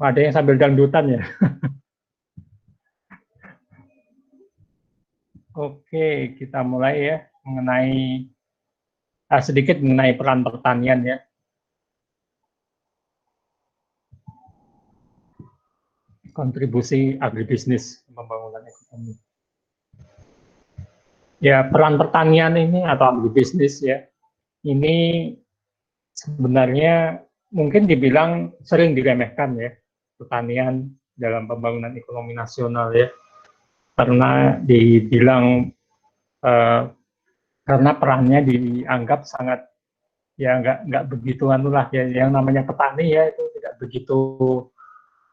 Ada yang sambil dangdutan ya. Oke, kita mulai ya mengenai sedikit mengenai peran pertanian ya. Kontribusi agribisnis pembangunan ekonomi. Ya, peran pertanian ini atau agribisnis ya, ini sebenarnya mungkin dibilang sering diremehkan ya, pertanian dalam pembangunan ekonomi nasional ya, karena dibilang karena perannya dianggap sangat ya nggak begitu lah ya, yang namanya petani ya itu tidak begitu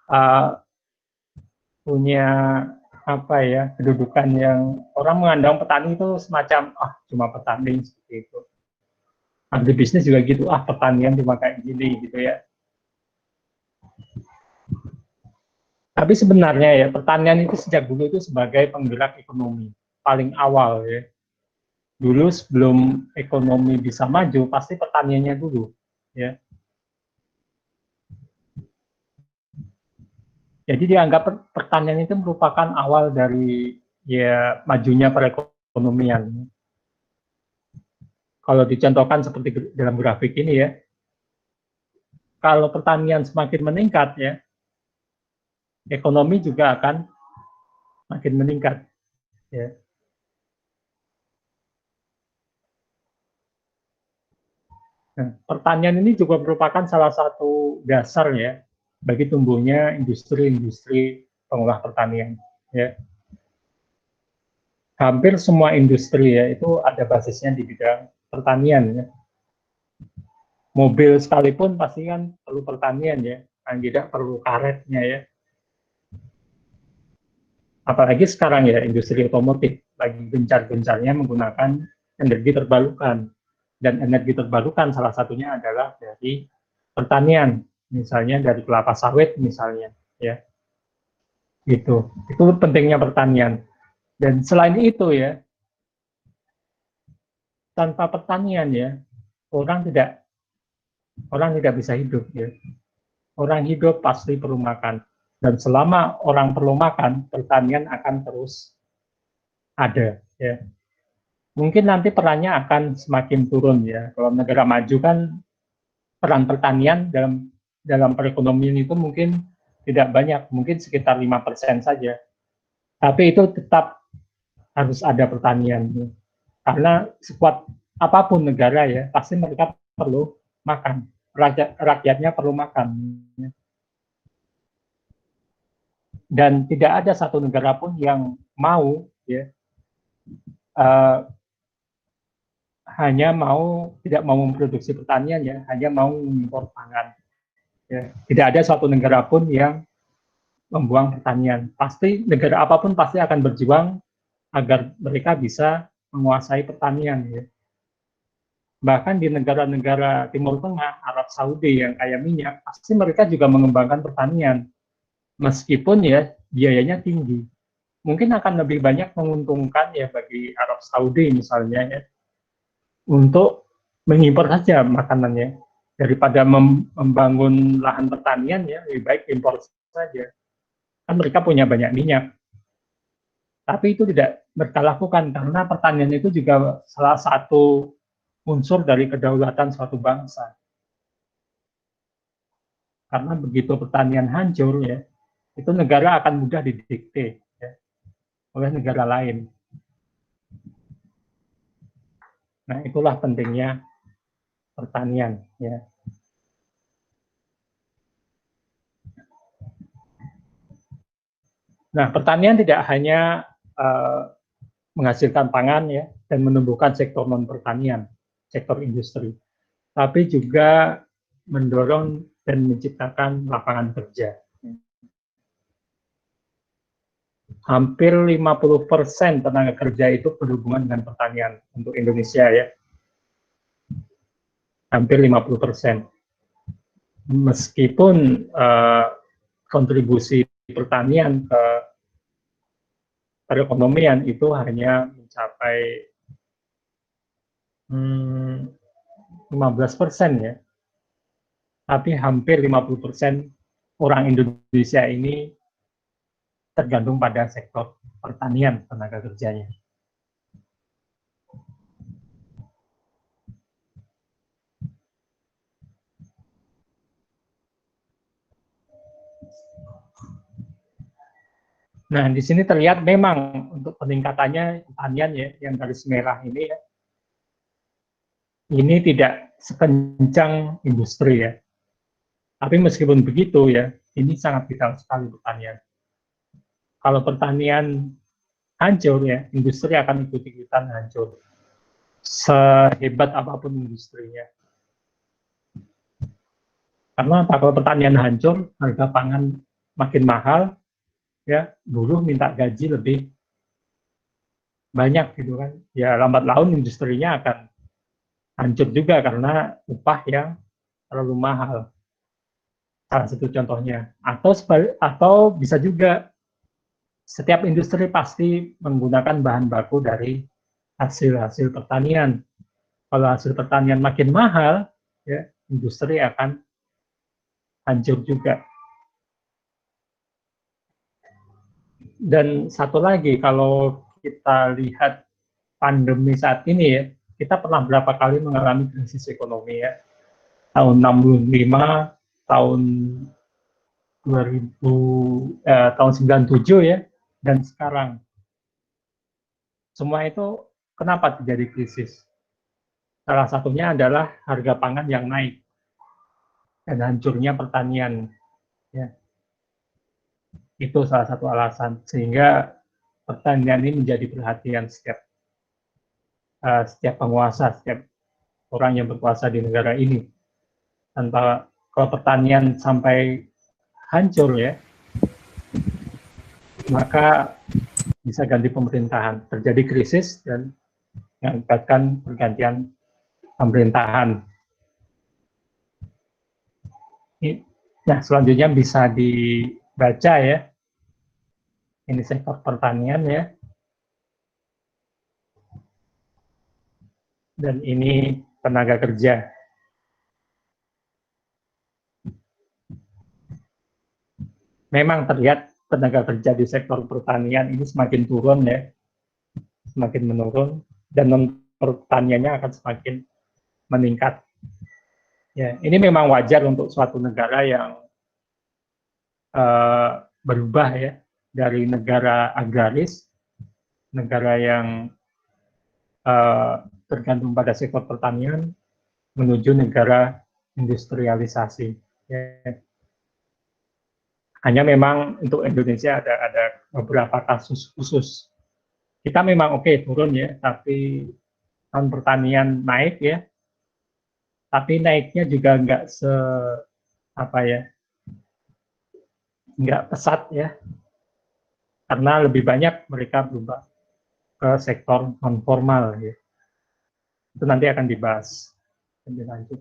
uh, punya apa ya kedudukan yang orang mengandang petani itu semacam cuma petani seperti itu. Agribisnis juga gitu, pertanian cuma kayak gini gitu ya. Tapi sebenarnya ya pertanian itu sejak dulu itu sebagai penggerak ekonomi paling awal ya. Dulu sebelum ekonomi bisa maju pasti pertaniannya dulu ya. Jadi dianggap pertanian itu merupakan awal dari ya majunya perekonomian. Kalau dicontohkan seperti dalam grafik ini ya, kalau pertanian semakin meningkat ya, ekonomi juga akan makin meningkat ya. Nah, pertanian ini juga merupakan salah satu dasar ya bagi tumbuhnya industri-industri pengolah pertanian ya. Hampir semua industri ya itu ada basisnya di bidang pertanian ya. Mobil sekalipun pasti kan perlu pertanian ya, kan tidak perlu karetnya ya. Apalagi sekarang ya industri otomotif lagi gencar-gencarnya menggunakan energi terbarukan, dan energi terbarukan salah satunya adalah dari pertanian, misalnya dari kelapa sawit misalnya ya. Itu pentingnya pertanian. Dan selain itu ya, tanpa pertanian ya orang tidak bisa hidup ya. Orang hidup pasti perlu makan, dan selama orang perlu makan pertanian akan terus ada ya. Mungkin nanti perannya akan semakin turun ya. Kalau negara maju kan peran pertanian dalam dalam perekonomian itu mungkin tidak banyak, mungkin sekitar 5% saja. Tapi itu tetap harus ada pertanian. Karena sekuat apapun negara ya, pasti mereka perlu makan. Rakyatnya perlu makan. Dan tidak ada satu negara pun yang mau ya uh, hanya mau tidak mau memproduksi pertanian ya, hanya mau mengimpor pangan. Ya. Tidak ada suatu negara pun yang membuang pertanian. Pasti negara apapun pasti akan berjuang agar mereka bisa menguasai pertanian. Ya. Bahkan di negara-negara Timur Tengah, Arab Saudi yang kaya minyak, pasti mereka juga mengembangkan pertanian. Meskipun ya biayanya tinggi. Mungkin akan lebih banyak menguntungkan ya bagi Arab Saudi misalnya ya, untuk mengimpor saja makanannya daripada membangun lahan pertanian ya, lebih baik impor saja. Kan mereka punya banyak minyak. Tapi itu tidak mereka lakukan karena pertanian itu juga salah satu unsur dari kedaulatan suatu bangsa. Karena begitu pertanian hancur ya, itu negara akan mudah didikte ya, oleh negara lain. Nah, itulah pentingnya pertanian ya. Nah, pertanian tidak hanya menghasilkan pangan ya dan menumbuhkan sektor non pertanian, sektor industri, tapi juga mendorong dan menciptakan lapangan kerja. Hampir 50% tenaga kerja itu berhubungan dengan pertanian untuk Indonesia ya. Hampir 50%. Meskipun kontribusi pertanian ke perekonomian itu hanya mencapai 15% ya, tapi hampir 50% orang Indonesia ini tergantung pada sektor pertanian tenaga kerjanya. Nah, di sini terlihat memang untuk peningkatannya pertanian ya, yang garis merah ini ya, ini tidak sekencang industri ya. Tapi meskipun begitu ya, ini sangat vital sekali pertanian. Kalau pertanian hancur ya, industri akan ikut-ikutan hancur. Sehebat apapun industrinya. Karena kalau pertanian hancur, harga pangan makin mahal, ya buruh minta gaji lebih banyak gitu kan. Ya lambat laun industrinya akan hancur juga karena upah yang terlalu mahal. Salah satu contohnya. Atau bisa juga setiap industri pasti menggunakan bahan baku dari hasil-hasil pertanian. Kalau hasil pertanian makin mahal, ya industri akan hancur juga. Dan satu lagi, kalau kita lihat pandemi saat ini ya, kita pernah berapa kali mengalami krisis ekonomi ya. Tahun 65, tahun 2000, tahun 97 ya, dan sekarang. Semua itu kenapa terjadi krisis? Salah satunya adalah harga pangan yang naik dan hancurnya pertanian. Ya, itu salah satu alasan sehingga pertanian ini menjadi perhatian setiap penguasa, setiap orang yang berkuasa di negara ini. Tanpa kalau pertanian sampai hancur ya, maka bisa ganti pemerintahan, terjadi krisis dan mengakibatkan pergantian pemerintahan. Nah, selanjutnya bisa dibaca ya. Ini sektor pertanian ya. Dan ini tenaga kerja. Memang terlihat tenaga kerja di sektor pertanian ini semakin turun ya, semakin menurun, dan non pertaniannya akan semakin meningkat. Ya, ini memang wajar untuk suatu negara yang berubah ya dari negara agraris, negara yang tergantung pada sektor pertanian menuju negara industrialisasi. Ya. Hanya memang untuk Indonesia ada beberapa kasus khusus. Kita memang oke turun ya, tapi non pertanian naik ya, tapi naiknya juga nggak apa ya, nggak pesat ya, karena lebih banyak mereka berubah ke sektor non formal ya. Itu nanti akan dibahas lebih lanjut.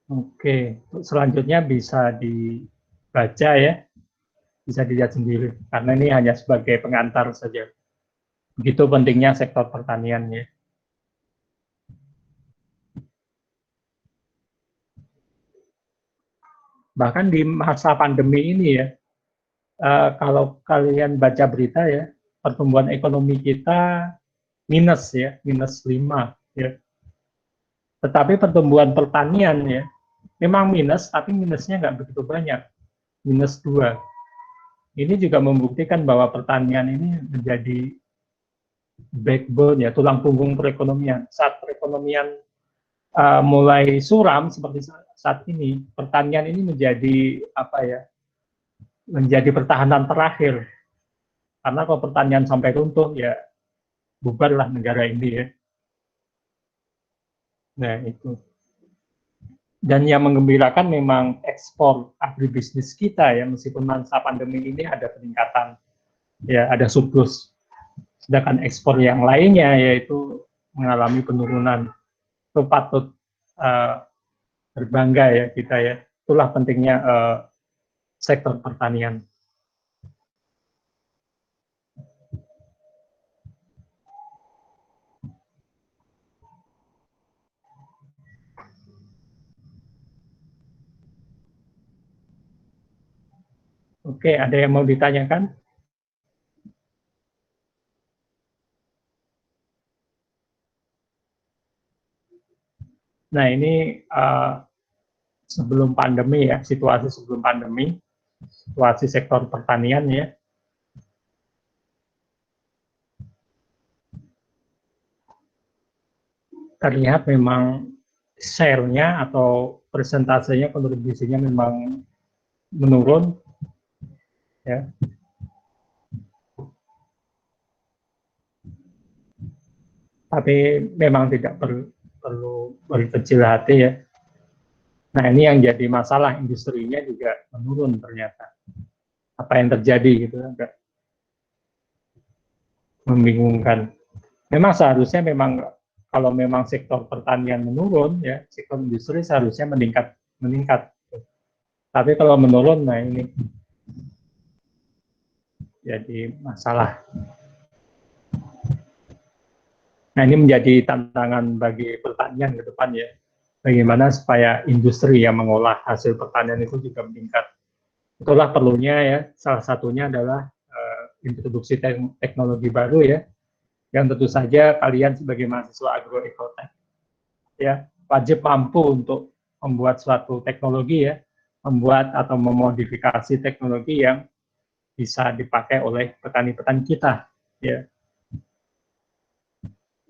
Oke, selanjutnya bisa dibaca ya, bisa dilihat sendiri, karena ini hanya sebagai pengantar saja. Begitu pentingnya sektor pertanian ya. Bahkan di masa pandemi ini ya, kalau kalian baca berita ya, pertumbuhan ekonomi kita minus ya, minus 5 ya. Tetapi pertumbuhan pertanian ya, memang minus, tapi minusnya nggak begitu banyak, minus 2. Ini juga membuktikan bahwa pertanian ini menjadi backbone ya, tulang punggung perekonomian. Saat perekonomian mulai suram seperti saat ini, pertanian ini menjadi apa ya, menjadi pertahanan terakhir. Karena kalau pertanian sampai runtuh ya bubarlah negara ini ya. Nah itu. Dan yang menggembirakan memang ekspor agribisnis kita ya, meskipun masa pandemi ini ada peningkatan, ya ada surplus. Sedangkan ekspor yang lainnya yaitu mengalami penurunan. Itu patut berbangga ya kita ya. Itulah pentingnya sektor pertanian. Oke, ada yang mau ditanyakan? Nah, ini sebelum pandemi ya, situasi sebelum pandemi, situasi sektor pertanian ya, terlihat memang share-nya atau persentasenya, kontribusinya memang menurun ya. Tapi memang tidak perlu berkecil hati ya. Nah, ini yang jadi masalah, industrinya juga menurun ternyata. Apa yang terjadi gitu, agak membingungkan. Memang seharusnya memang kalau memang sektor pertanian menurun ya, sektor industri seharusnya meningkat. Tapi kalau menurun, nah ini jadi masalah. Nah, ini menjadi tantangan bagi pertanian ke depan ya. Bagaimana supaya industri yang mengolah hasil pertanian itu juga meningkat. Itulah perlunya ya, salah satunya adalah introduksi teknologi baru ya, yang tentu saja kalian sebagai mahasiswa agroekotek ya wajib mampu untuk membuat suatu teknologi ya, membuat atau memodifikasi teknologi yang bisa dipakai oleh petani-petani kita ya.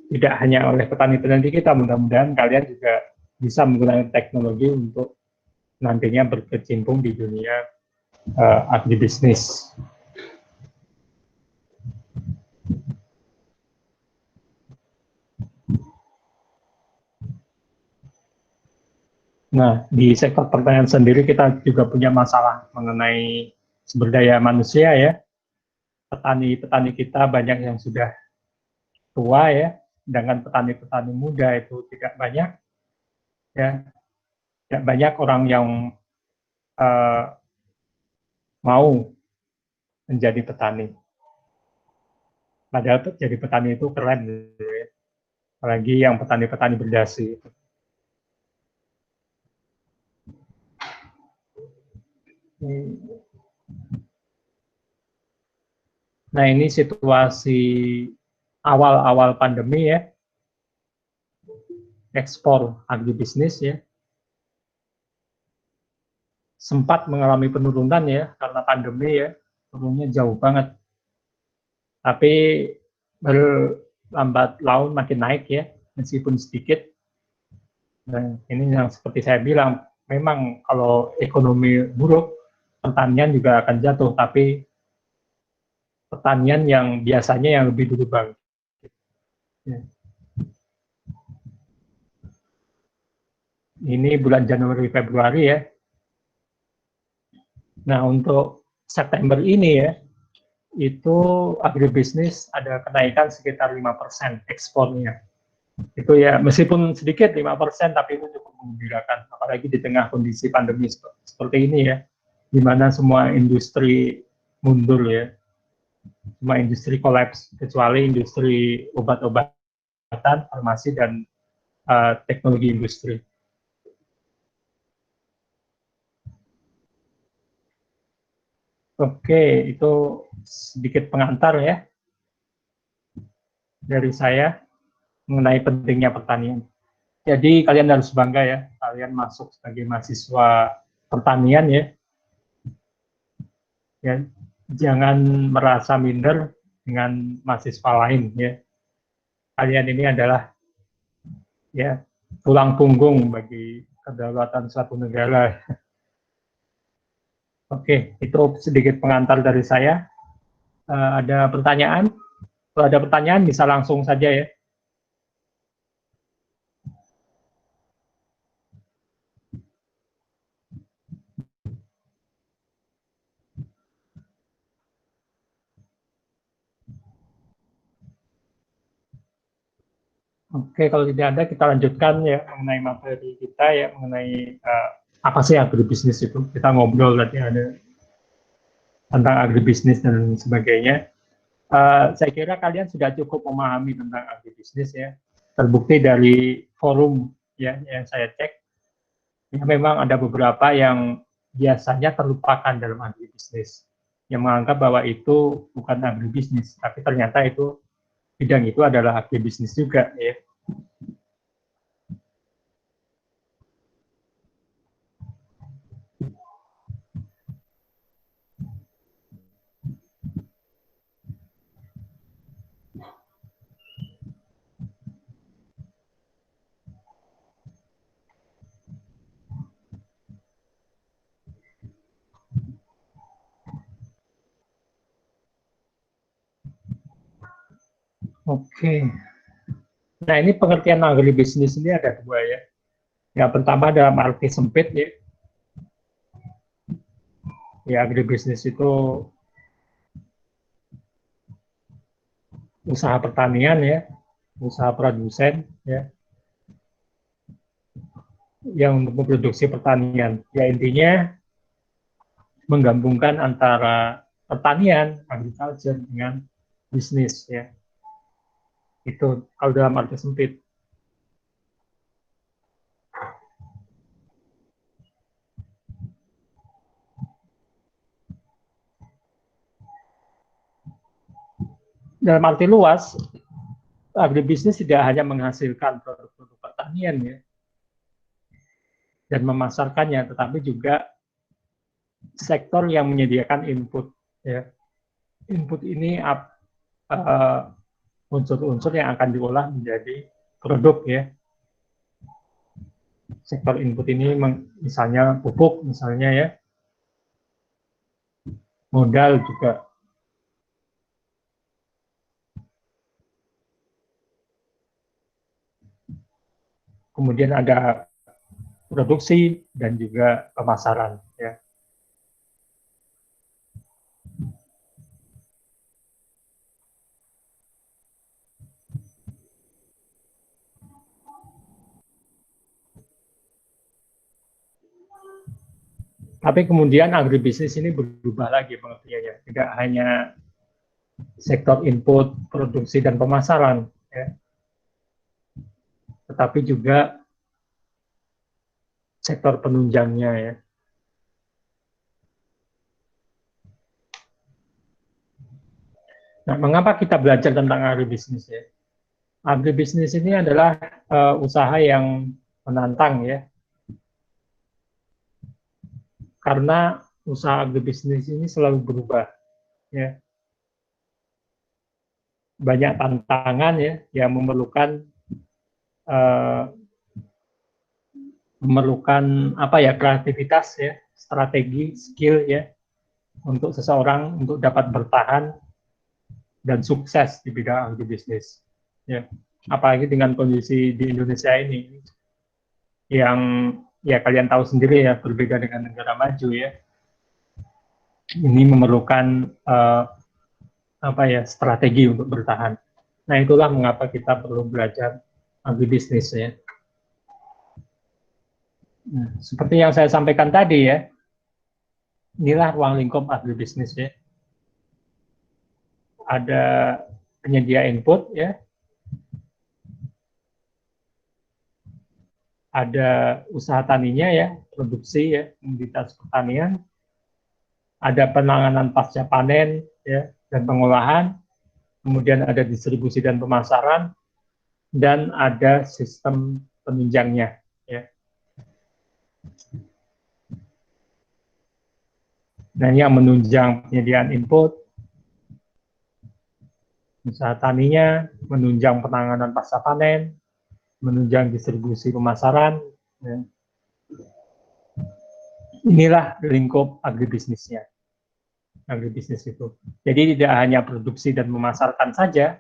Tidak hanya oleh petani-petani kita, mudah-mudahan kalian juga bisa menggunakan teknologi untuk nantinya berkecimpung di dunia agribisnis. Nah, di sektor pertanian sendiri kita juga punya masalah mengenai sumber daya manusia ya. Petani-petani kita banyak yang sudah tua ya, sedangkan petani-petani muda itu tidak banyak ya. Tidak banyak orang yang uh, mau menjadi petani. Padahal jadi petani itu keren gitu ya. Apalagi yang petani-petani berdasi. Nah, ini situasi awal-awal pandemi ya, ekspor agribisnis ya, sempat mengalami penurunan ya, karena pandemi ya, turunnya jauh banget. Tapi berlambat laun makin naik ya, meskipun sedikit. Dan ini yang seperti saya bilang, memang kalau ekonomi buruk, pertanian juga akan jatuh, tapi pertanian yang biasanya yang lebih dulu bangkit. Ya. Ini bulan Januari Februari ya. Nah, untuk September ini ya, itu agribisnis ada kenaikan sekitar 5% ekspornya. Itu ya, meskipun sedikit 5%, tapi itu cukup menggembirakan. Apalagi di tengah kondisi pandemi seperti ini ya, di mana semua industri mundur ya, semua industri kolaps, kecuali industri obat-obatan, farmasi, dan teknologi industri. Oke, itu sedikit pengantar ya dari saya mengenai pentingnya pertanian. Jadi kalian harus bangga ya, kalian masuk sebagai mahasiswa pertanian ya. Ya, jangan merasa minder dengan mahasiswa lain ya. Kalian ini adalah ya tulang punggung bagi kedaulatan suatu negara. Oke, itu sedikit pengantar dari saya. Ada pertanyaan? Kalau ada pertanyaan bisa langsung saja ya. Oke, kalau tidak ada kita lanjutkan ya mengenai materi kita ya mengenai apa sih agribisnis itu. Kita ngobrol tadi ada tentang agribisnis dan sebagainya. Saya kira kalian sudah cukup memahami tentang agribisnis ya. Terbukti dari forum ya yang saya cek, ya memang ada beberapa yang biasanya terlupakan dalam agribisnis. yang menganggap bahwa itu bukan agribisnis, tapi ternyata itu bidang itu adalah agribisnis juga, ya. Oke. Nah, ini pengertian agribisnis ini ada dua, ya. Yang pertama dalam arti sempit, ya. Ya, agribisnis itu usaha pertanian, ya, usaha produsen, ya, yang memproduksi pertanian. Ya, intinya menggabungkan antara pertanian, agriculture dengan bisnis, ya. Itu kalau dalam arti sempit. Dalam arti luas, agribisnis tidak hanya menghasilkan produk-produk pertanian, ya, dan memasarkannya, tetapi juga sektor yang menyediakan input, ya. Input ini unsur-unsur yang akan diolah menjadi produk, ya. Sektor input ini misalnya pupuk, misalnya, ya, modal juga. Kemudian ada produksi dan juga pemasaran, ya. Tapi kemudian agribisnis ini berubah lagi pengertiannya, tidak hanya sektor input, produksi dan pemasaran, ya, tetapi juga sektor penunjangnya, ya. Nah, mengapa kita belajar tentang agribisnis, ya? Agribisnis ini adalah usaha yang menantang, ya, karena usaha agribisnis ini selalu berubah, ya. Banyak tantangan, ya, yang uh, memerlukan apa ya, kreativitas, ya, strategi, skill, ya, untuk seseorang untuk dapat bertahan dan sukses di bidang agribisnis, ya. Apalagi dengan kondisi di Indonesia ini yang, ya, kalian tahu sendiri, ya, berbeda dengan negara maju, ya. Ini memerlukan apa ya, strategi untuk bertahan. Nah, itulah mengapa kita perlu belajar agribisnis, ya. Nah, seperti yang saya sampaikan tadi, ya, inilah ruang lingkup agribisnis, ya. Ada penyedia input, ya, ada usaha taninya, ya, produksi, ya, komoditas pertanian, ada penanganan pasca panen, ya, dan pengolahan, kemudian ada distribusi dan pemasaran, dan ada sistem penunjangnya, ya. Nah, yang menunjang penyediaan input, usaha taninya, menunjang penanganan pasca panen, menunjang distribusi pemasaran, ya. Inilah lingkup agribisnisnya. Agribisnis itu. Jadi tidak hanya produksi dan memasarkan saja,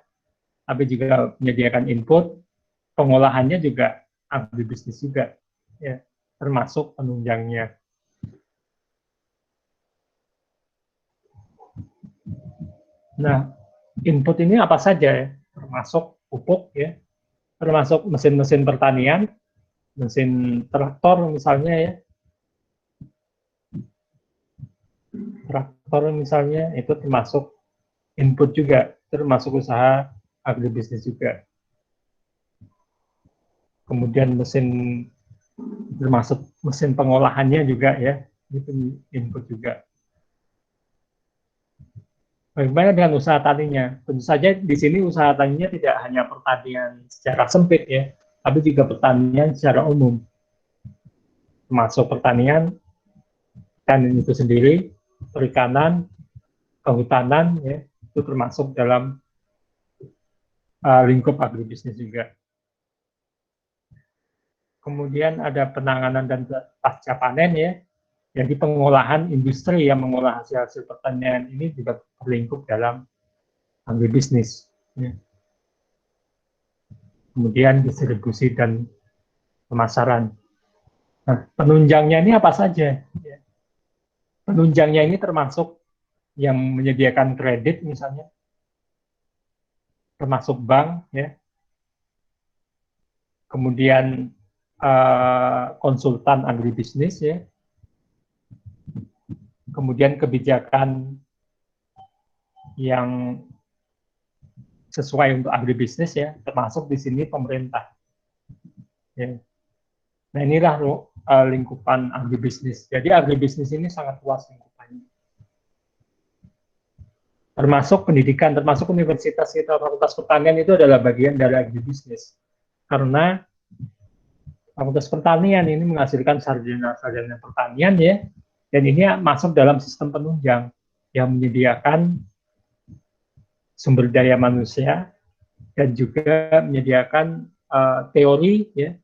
tapi juga menyediakan input, pengolahannya juga agribisnis juga, ya, termasuk penunjangnya. Nah, input ini apa saja, ya? Termasuk pupuk, ya, termasuk mesin-mesin pertanian, mesin traktor misalnya, ya, traktor misalnya itu termasuk input juga, termasuk usaha agribisnis juga. Kemudian mesin, termasuk mesin pengolahannya juga, ya, itu input juga. Bagaimana dengan usaha taninya? Tentu saja di sini usaha taninya tidak hanya pertanian secara sempit ya, tapi juga pertanian secara umum, termasuk pertanian ikan itu sendiri, perikanan, kehutanan, ya, itu termasuk dalam lingkup agribisnis juga. Kemudian ada penanganan dan pasca panen ya, jadi pengolahan industri yang mengolah hasil-hasil pertanian ini juga terlingkup dalam agribisnis. Ya. Kemudian distribusi dan pemasaran. Nah, penunjangnya ini apa saja? Ya. Penunjangnya ini termasuk yang menyediakan kredit misalnya, termasuk bank, ya. Kemudian konsultan agribisnis, ya. Kemudian kebijakan yang sesuai untuk agribisnis, ya, termasuk di sini pemerintah. Ya. Nah inilah lingkupan agribisnis. Jadi agribisnis ini sangat luas lingkupannya. Termasuk pendidikan, termasuk universitas kita, fakultas pertanian itu adalah bagian dari agribisnis. Karena fakultas pertanian ini menghasilkan sarjana-sarjana pertanian ya, dan ini masuk dalam sistem penunjang yang menyediakan sumber daya manusia dan juga menyediakan teori ya,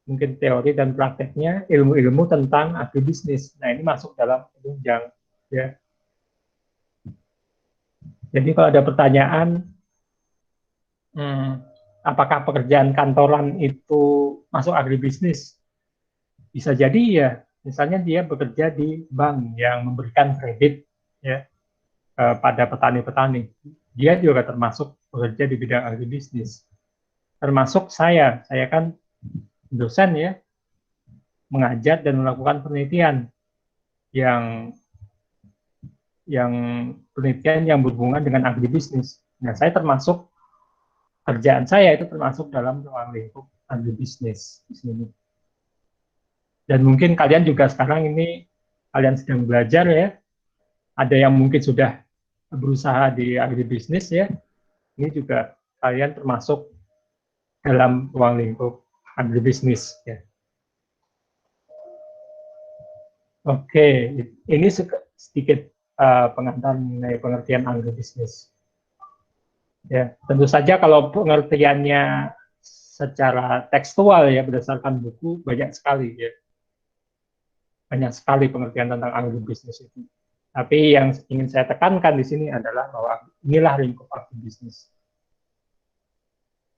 mungkin teori dan prakteknya ilmu-ilmu tentang agribisnis. Nah ini masuk dalam penunjang ya. Jadi kalau ada pertanyaan, apakah pekerjaan kantoran itu masuk agribisnis? Bisa jadi ya, misalnya dia bekerja di bank yang memberikan kredit ya pada petani-petani. Dia juga termasuk bekerja di bidang agribisnis. Termasuk saya kan dosen ya, mengajar dan melakukan penelitian yang penelitian yang berhubungan dengan agribisnis. Nah, saya termasuk kerjaan saya itu termasuk dalam ruang lingkup agribisnis di sini. Dan mungkin kalian juga sekarang ini kalian sedang belajar ya. Ada yang mungkin sudah berusaha di agribisnis ya. Ini juga kalian termasuk dalam ruang lingkup agribisnis ya. Oke, ini sedikit pengantar mengenai pengertian agribisnis. Ya, tentu saja kalau pengertiannya secara tekstual ya berdasarkan buku banyak sekali ya. Banyak sekali pengertian tentang agribisnis itu. Tapi yang ingin saya tekankan di sini adalah bahwa inilah lingkup agribisnis.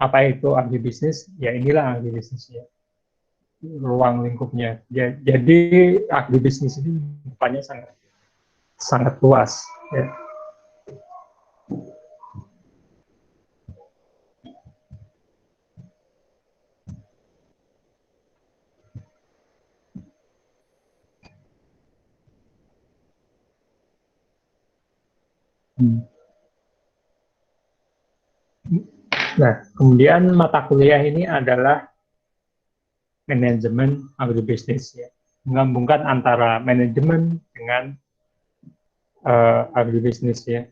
Apa itu agribisnis? Ya inilah agribisnisnya, ruang lingkupnya. Jadi agribisnis ini lingkupannya sangat sangat luas. Ya. Nah, kemudian mata kuliah ini adalah manajemen agribisnis, ya. Menggabungkan antara manajemen dengan agribisnis ya.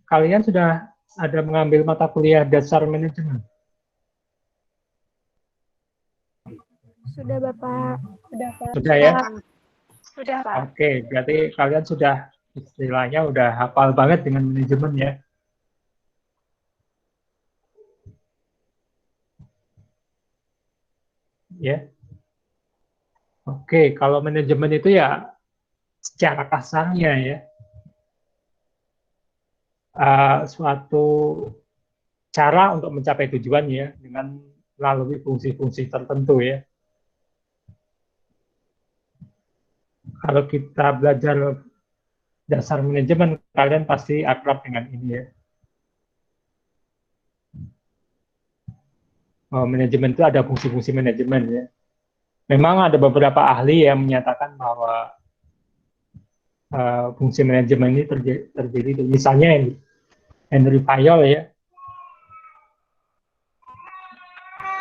Kalian sudah ada mengambil mata kuliah dasar manajemen? Sudah Bapak. Sudah ya? Sudah Pak. Oke, berarti kalian sudah istilahnya udah hafal banget dengan manajemen ya. Ya. Oke, kalau manajemen itu ya secara kasarnya ya suatu cara untuk mencapai tujuan ya dengan melalui fungsi-fungsi tertentu ya. Kalau kita belajar dasar manajemen, kalian pasti akrab dengan ini ya. Manajemen itu ada fungsi-fungsi manajemen ya. Memang ada beberapa ahli yang menyatakan bahwa fungsi manajemen ini terdiri misalnya Henry Fayol ya.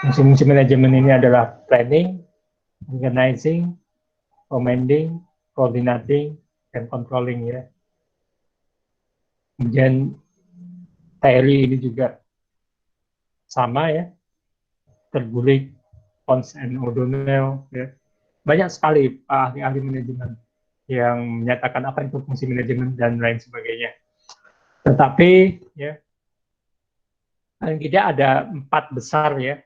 Fungsi-fungsi manajemen ini adalah planning, organizing, commanding, coordinating, dan controlling ya. Kemudian Terry ini juga sama ya, Tergulik, Pons and O'Donnell ya. Banyak sekali ahli-ahli manajemen yang menyatakan apa itu fungsi manajemen dan lain sebagainya. Tetapi ya, paling tidak ada 4 besar ya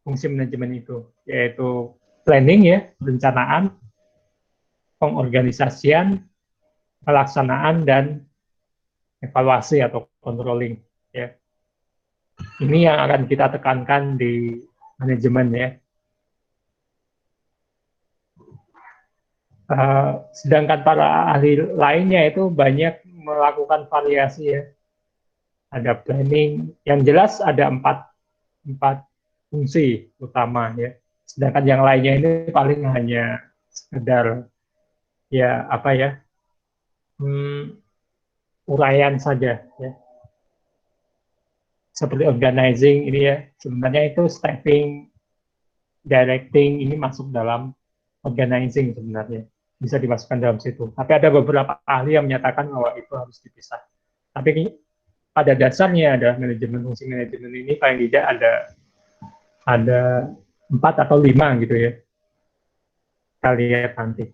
fungsi manajemen itu, yaitu planning ya, perencanaan, pengorganisasian, pelaksanaan, dan evaluasi atau controlling ya. Ini yang akan kita tekankan di manajemen ya. Sedangkan para ahli lainnya itu banyak melakukan variasi ya. Ada planning, yang jelas ada empat fungsi utama ya. Sedangkan yang lainnya ini paling hanya sekedar ya apa ya, uraian saja ya. Seperti organizing ini ya, sebenarnya itu staffing, directing ini masuk dalam organizing sebenarnya, bisa dimasukkan dalam situ. Tapi ada beberapa ahli yang menyatakan bahwa itu harus dipisah. Tapi pada dasarnya ada manajemen, fungsi manajemen ini paling tidak ada 4 atau 5 gitu ya. Kita lihat nanti.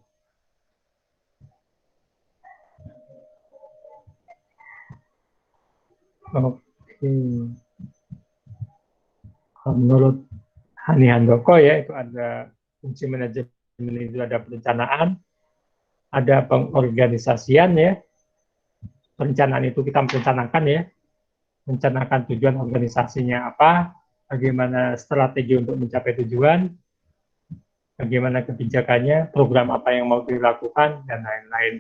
Oke. Menurut Hani Handoko ya, itu ada fungsi manajemen, itu ada perencanaan, ada pengorganisasian ya. Perencanaan itu kita merencanakan ya, merencanakan tujuan organisasinya apa, bagaimana strategi untuk mencapai tujuan, bagaimana kebijakannya, program apa yang mau dilakukan, dan lain-lain.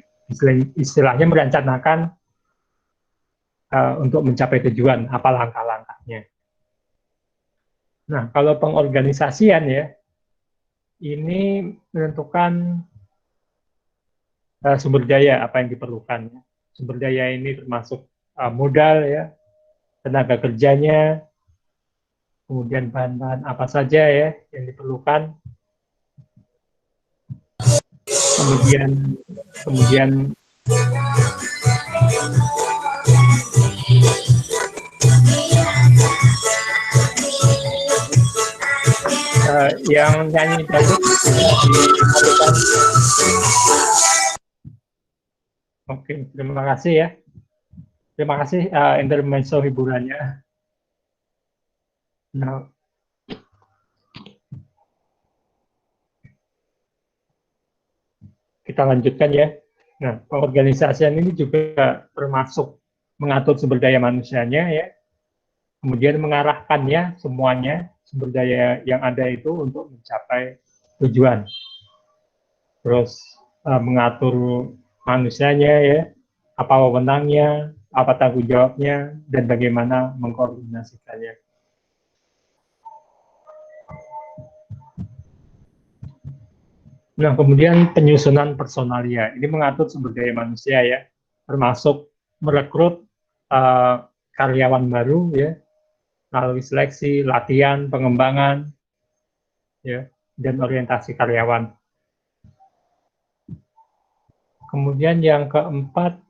Istilahnya merencanakan untuk mencapai tujuan, apa langkah-langkahnya. Nah, kalau pengorganisasian ya, ini menentukan sumber daya apa yang diperlukan. Sumber daya ini termasuk modal ya, tenaga kerjanya, kemudian bahan-bahan apa saja ya yang diperlukan, kemudian yang nyanyi tadi dimalukan. Oke, terima kasih ya. Terima kasih intermezzo hiburannya. Nah, kita lanjutkan ya. Nah, pengorganisasian ini juga termasuk mengatur sumber daya manusianya ya, kemudian mengarahkannya semuanya sumber daya yang ada itu untuk mencapai tujuan. Terus mengatur manusianya ya, apa wewenangnya, apa tanggung jawabnya, dan bagaimana mengkoordinasikannya. Nah, kemudian penyusunan personalia. Ini mengatur sumber daya manusia ya, termasuk merekrut karyawan baru ya, melalui seleksi, latihan, pengembangan, ya, dan orientasi karyawan. Kemudian yang keempat,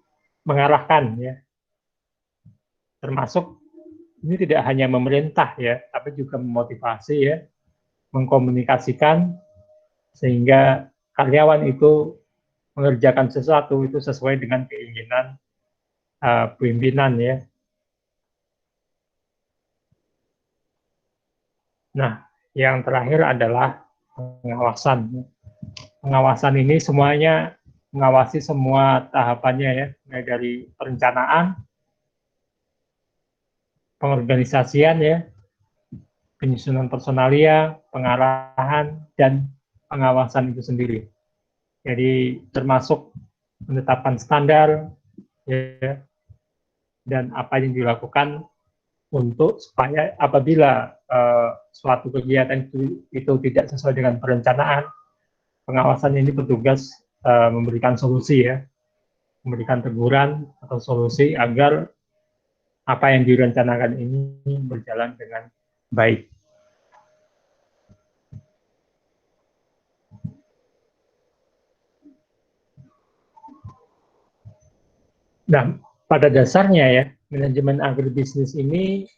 mengarahkan ya, termasuk ini tidak hanya memerintah ya, tapi juga memotivasi ya, mengkomunikasikan sehingga karyawan itu mengerjakan sesuatu itu sesuai dengan keinginan pimpinan ya. Nah, yang terakhir adalah pengawasan. Pengawasan ini semuanya mengawasi semua tahapannya ya, mulai dari perencanaan, pengorganisasian ya, penyusunan personalia, pengarahan, dan pengawasan itu sendiri. Jadi termasuk menetapkan standar ya, dan apa yang dilakukan untuk supaya apabila suatu kegiatan itu tidak sesuai dengan perencanaan, pengawasan ini bertugas memberikan solusi ya, memberikan teguran atau solusi agar apa yang direncanakan ini berjalan dengan baik. Nah, pada dasarnya ya, manajemen agribisnis ini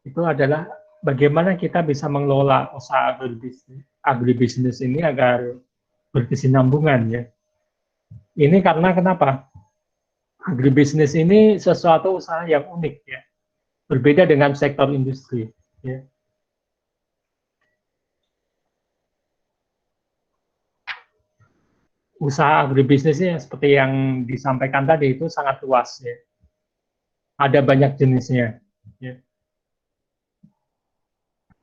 itu adalah bagaimana kita bisa mengelola usaha agribisnis ini agar berkesinambungan ya. Ini karena kenapa? Agribisnis ini sesuatu usaha yang unik ya, berbeda dengan sektor industri. Ya. Usaha agribisnisnya seperti yang disampaikan tadi itu sangat luas ya. Ada banyak jenisnya. Ya.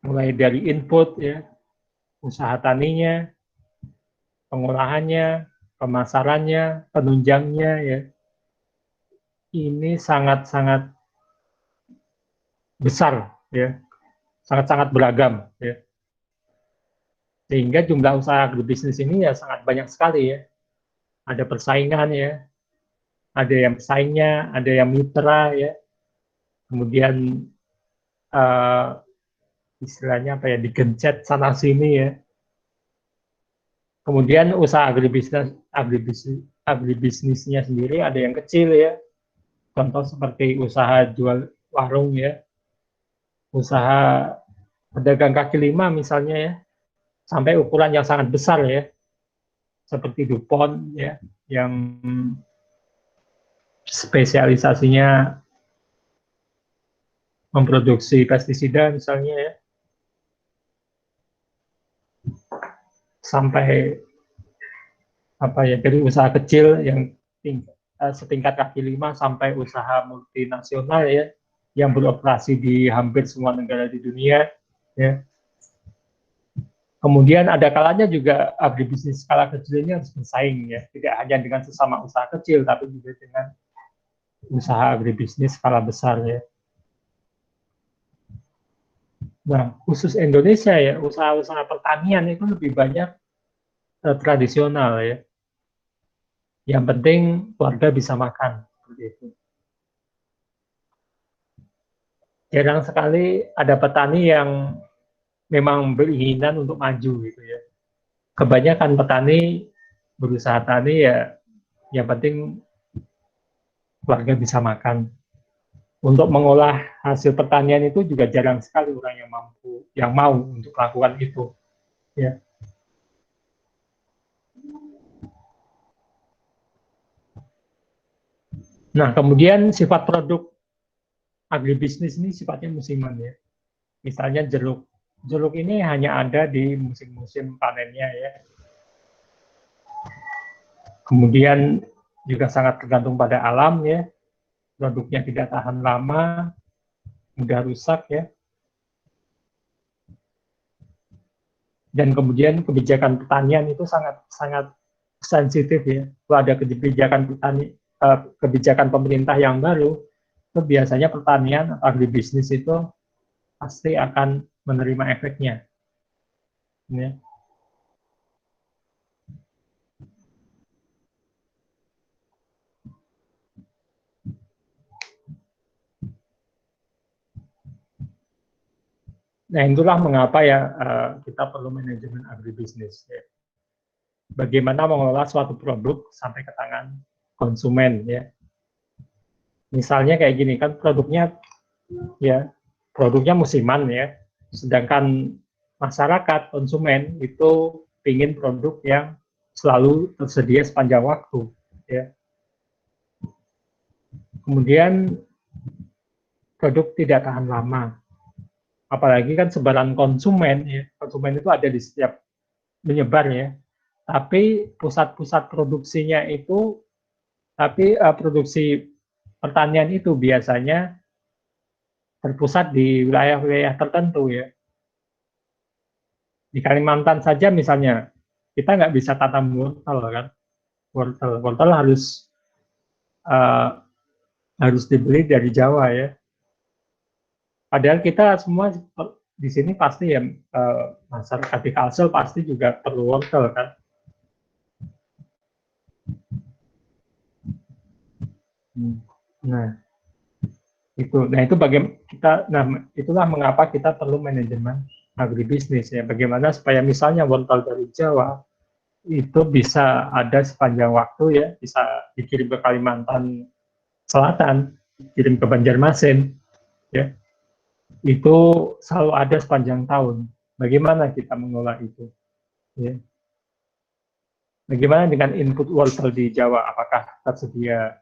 Mulai dari input ya, usaha taninya, pengolahannya, pemasarannya, penunjangnya ya. Ini sangat-sangat besar ya, sangat-sangat beragam ya. Sehingga jumlah usaha agribisnis ini ya sangat banyak sekali ya. Ada persaingan ya, ada yang pesaingnya, ada yang mitra ya. Kemudian uh, istilahnya apa ya, digencet sana sini ya. Kemudian usaha agribisnisnya sendiri ada yang kecil ya. Contoh seperti usaha jual warung ya, usaha pedagang kaki lima misalnya ya, sampai ukuran yang sangat besar ya, seperti DuPont ya, yang spesialisasinya memproduksi pestisida misalnya ya, sampai apa ya, dari usaha kecil yang setingkat kaki lima sampai usaha multinasional ya, yang beroperasi di hampir semua negara di dunia ya. Kemudian ada kalanya juga agribisnis skala kecil ini harus bersaing ya, tidak hanya dengan sesama usaha kecil tapi juga dengan usaha agribisnis skala besar ya. Nah, khusus Indonesia ya, usaha-usaha pertanian itu lebih banyak tradisional ya. Yang penting warga bisa makan seperti itu. Jarang sekali ada petani yang memang beringinan untuk maju gitu ya. Kebanyakan petani berusaha tani ya, yang penting warga bisa makan. Untuk mengolah hasil pertanian itu juga jarang sekali orang yang mampu, yang mau untuk melakukan itu. Ya. Nah, kemudian sifat produk agribisnis ini sifatnya musiman ya. Misalnya jeruk. Jeruk ini hanya ada di musim-musim panennya ya. Kemudian juga sangat tergantung pada alam ya. Produknya tidak tahan lama, mudah rusak ya. Dan kemudian kebijakan pertanian itu sangat sangat sensitif ya. Kalau ada kebijakan pemerintah yang baru, itu biasanya pertanian atau agribisnis itu pasti akan menerima efeknya. Ya. Nah, itulah mengapa ya kita perlu manajemen agribisnis. Ya. Bagaimana mengelola suatu produk sampai ke tangan konsumen ya. Misalnya kayak gini kan produknya musiman ya. Sedangkan masyarakat konsumen itu ingin produk yang selalu tersedia sepanjang waktu ya. Kemudian produk tidak tahan lama. Apalagi kan sebaran konsumen ya. Konsumen itu ada di setiap, menyebar ya. Tapi pusat-pusat produksinya itu, produksi pertanian itu biasanya terpusat di wilayah-wilayah tertentu ya. Di Kalimantan saja misalnya, kita nggak bisa tanam wortel kan. Wortel uh, harus dibeli dari Jawa ya. Padahal kita semua di sini pasti ya, masyarakat di Kalsel pasti juga perlu wortel kan. Nah, itu bagaimana itulah mengapa kita perlu manajemen agribisnis ya. Bagaimana supaya misalnya wortel dari Jawa itu bisa ada sepanjang waktu ya, bisa dikirim ke Kalimantan Selatan, dikirim ke Banjarmasin ya. Itu selalu ada sepanjang tahun. Bagaimana kita mengolah itu? Ya. Bagaimana dengan input wortel di Jawa? Apakah tersedia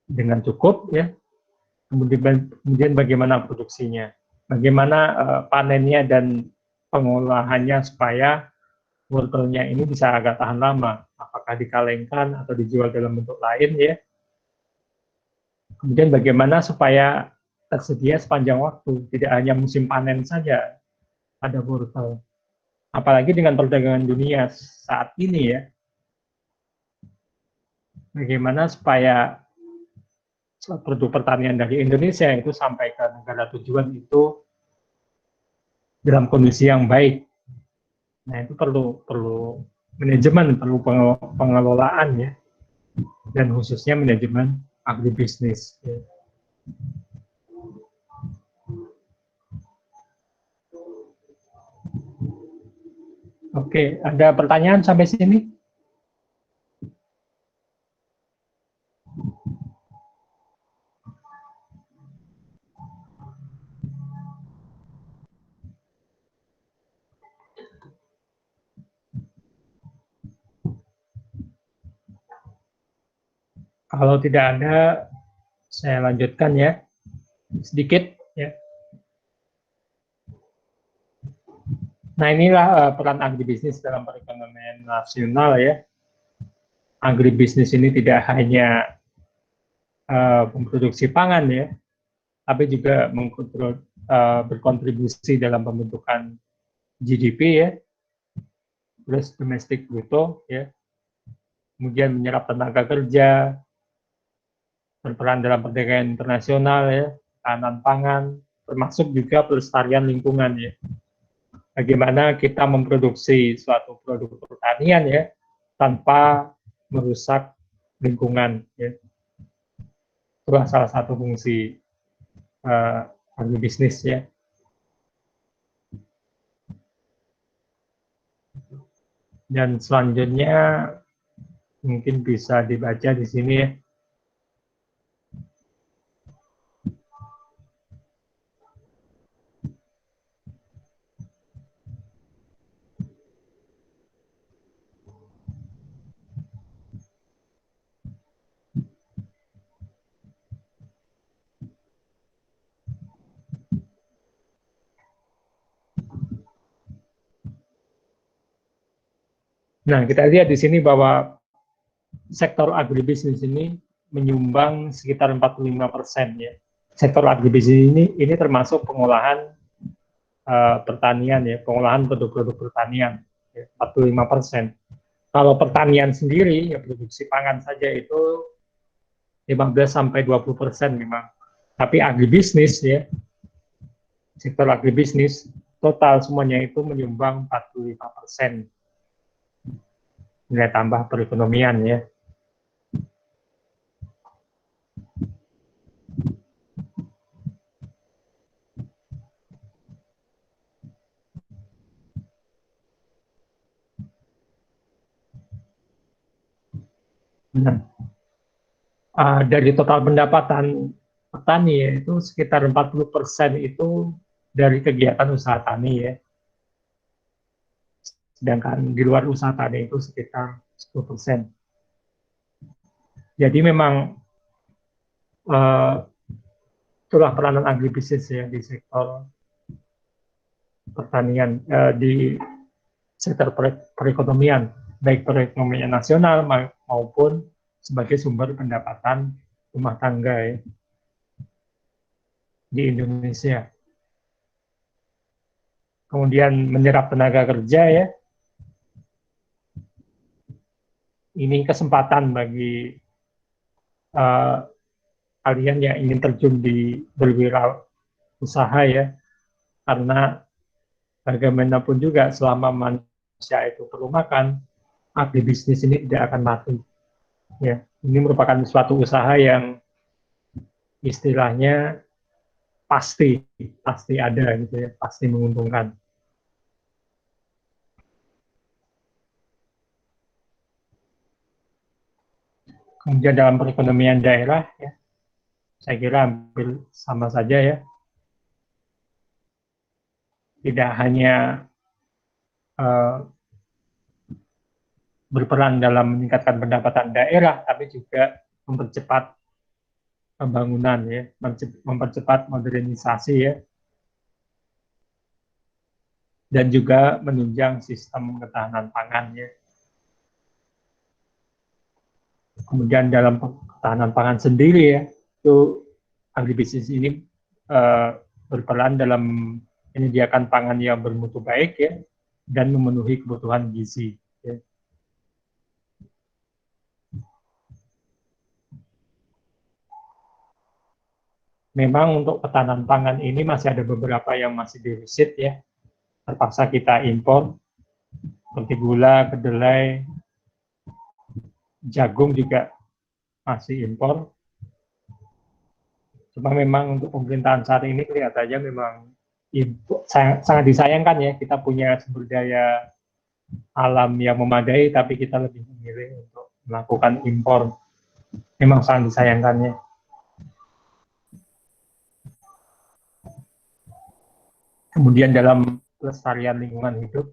dengan cukup ya? Kemudian bagaimana produksinya? Bagaimana panennya dan pengolahannya supaya wortelnya ini bisa agak tahan lama? Apakah dikalengkan atau dijual dalam bentuk lain ya? Kemudian bagaimana supaya tersedia sepanjang waktu, tidak hanya musim panen saja ada wortel. Apalagi dengan perdagangan dunia saat ini ya, bagaimana supaya produk pertanian dari Indonesia itu sampai ke negara tujuan itu dalam kondisi yang baik. Nah itu perlu manajemen, perlu pengelolaan ya, dan khususnya manajemen agribisnis. Ya. Oke, ada pertanyaan sampai sini? Kalau tidak ada, saya lanjutkan ya, sedikit ya. Nah inilah peran agribisnis dalam perekonomian nasional ya. Agribisnis ini tidak hanya memproduksi pangan ya, tapi juga berkontribusi dalam pembentukan GDP ya, plus domestic bruto ya, kemudian menyerap tenaga kerja, berperan dalam perdagangan internasional ya, ketahanan pangan, termasuk juga pelestarian lingkungan ya. Bagaimana kita memproduksi suatu produk pertanian ya tanpa merusak lingkungan ya. Itulah salah satu fungsi agribisnis ya. Dan selanjutnya mungkin bisa dibaca di sini ya. Nah, kita lihat di sini bahwa sektor agribisnis ini menyumbang sekitar 45% ya. Sektor agribisnis ini termasuk pengolahan pertanian ya, pengolahan produk-produk pertanian ya, 45%. Kalau pertanian sendiri ya produksi pangan saja itu 15 sampai 20% memang. Tapi agribisnis ya, sektor agribisnis total semuanya itu menyumbang 45% nilai tambah perekonomian ya. Nah, dari total pendapatan petani ya, itu sekitar 40% itu dari kegiatan usaha tani ya. Sedangkan di luar usaha tani itu sekitar 10%. Jadi memang itulah peranan agribisnis ya di sektor pertanian, di sektor perekonomian, baik perekonomian nasional maupun sebagai sumber pendapatan rumah tangga ya, di Indonesia. Kemudian menyerap tenaga kerja ya. Ini kesempatan bagi kalian yang ingin terjun di berwirausaha ya, karena bagaimanapun juga selama manusia itu perlu makan, agribisnis ini tidak akan mati. Ya, ini merupakan suatu usaha yang istilahnya pasti ada gitu ya, pasti menguntungkan. Kemudian dalam perekonomian daerah ya, saya kira hampir sama saja ya. Tidak hanya berperan dalam meningkatkan pendapatan daerah, tapi juga mempercepat pembangunan ya, mempercepat modernisasi ya, dan juga menunjang sistem ketahanan pangan ya. Kemudian dalam ketahanan pangan sendiri ya, itu agribisnis ini berperan dalam menyediakan pangan yang bermutu baik ya, dan memenuhi kebutuhan gizi. Ya. Memang untuk ketahanan pangan ini masih ada beberapa yang masih defisit ya, terpaksa kita impor, seperti gula, kedelai, jagung juga masih impor. Cuma memang untuk pemerintahan saat ini kelihatannya memang sangat disayangkan ya, kita punya sumber daya alam yang memadai, tapi kita lebih memilih untuk melakukan impor. Memang sangat disayangkannya. Kemudian dalam pelestarian lingkungan hidup,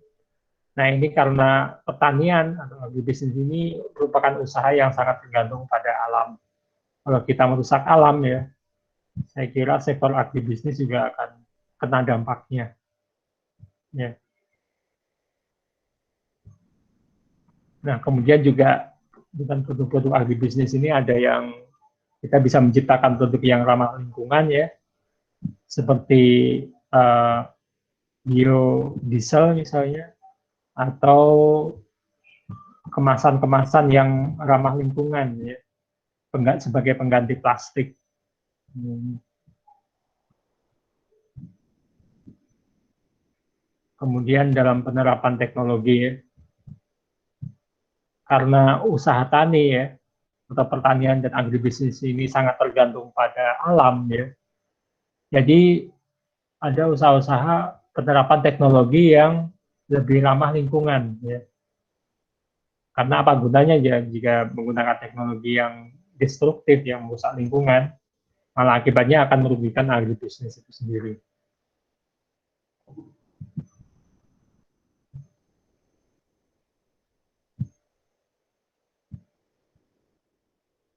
nah ini karena pertanian atau agribisnis ini merupakan usaha yang sangat tergantung pada alam. Kalau kita merusak alam ya, saya kira sektor agribisnis juga akan kena dampaknya. Ya. Nah, kemudian juga dengan produk-produk agribisnis ini ada yang kita bisa menciptakan produk yang ramah lingkungan ya, seperti biodiesel misalnya, atau kemasan-kemasan yang ramah lingkungan ya, sebagai pengganti plastik. Kemudian dalam penerapan teknologi ya, karena usaha tani ya, atau pertanian dan agribisnis ini sangat tergantung pada alam ya. Jadi ada usaha-usaha penerapan teknologi yang lebih ramah lingkungan ya. Karena apa gunanya ya jika menggunakan teknologi yang destruktif yang merusak lingkungan, malah akibatnya akan merugikan agribisnis itu sendiri.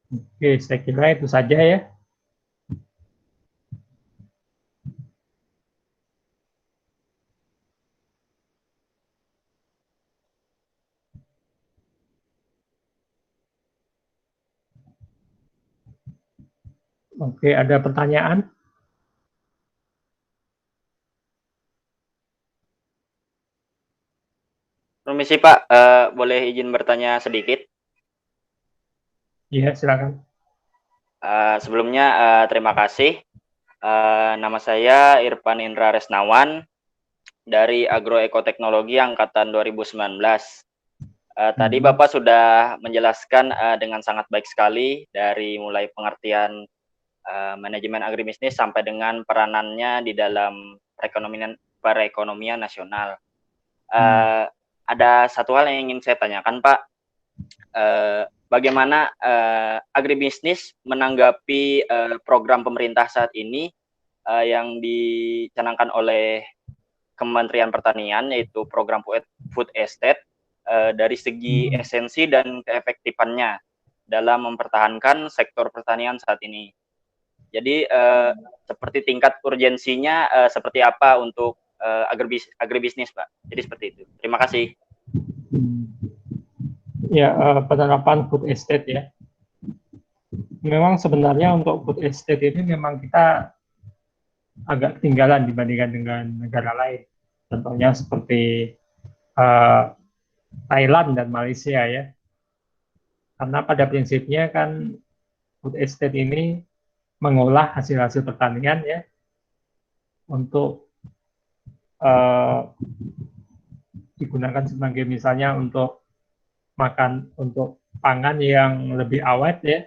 Oke, saya kira itu saja ya. Oke, ada pertanyaan? Permisi Pak, boleh izin bertanya sedikit? Iya, silakan. Sebelumnya terima kasih. Nama saya Irfan Indra Resnawan dari Agroekoteknologi Angkatan 2019. Tadi Bapak sudah menjelaskan dengan sangat baik sekali dari mulai pengertian manajemen agribisnis sampai dengan peranannya di dalam perekonomian nasional. Ada satu hal yang ingin saya tanyakan Pak. Bagaimana agribisnis menanggapi program pemerintah saat ini yang dicanangkan oleh Kementerian Pertanian, yaitu program food estate, dari segi esensi dan keefektifannya dalam mempertahankan sektor pertanian saat ini. Jadi seperti tingkat urgensinya seperti apa untuk agribisnis Pak. Jadi seperti itu. Terima kasih. Ya, penerapan food estate ya. Memang sebenarnya untuk food estate ini memang kita agak ketinggalan dibandingkan dengan negara lain. Contohnya seperti Thailand dan Malaysia ya. Karena pada prinsipnya kan food estate ini mengolah hasil-hasil pertanian ya untuk digunakan sebagai misalnya untuk makan, untuk pangan yang lebih awet ya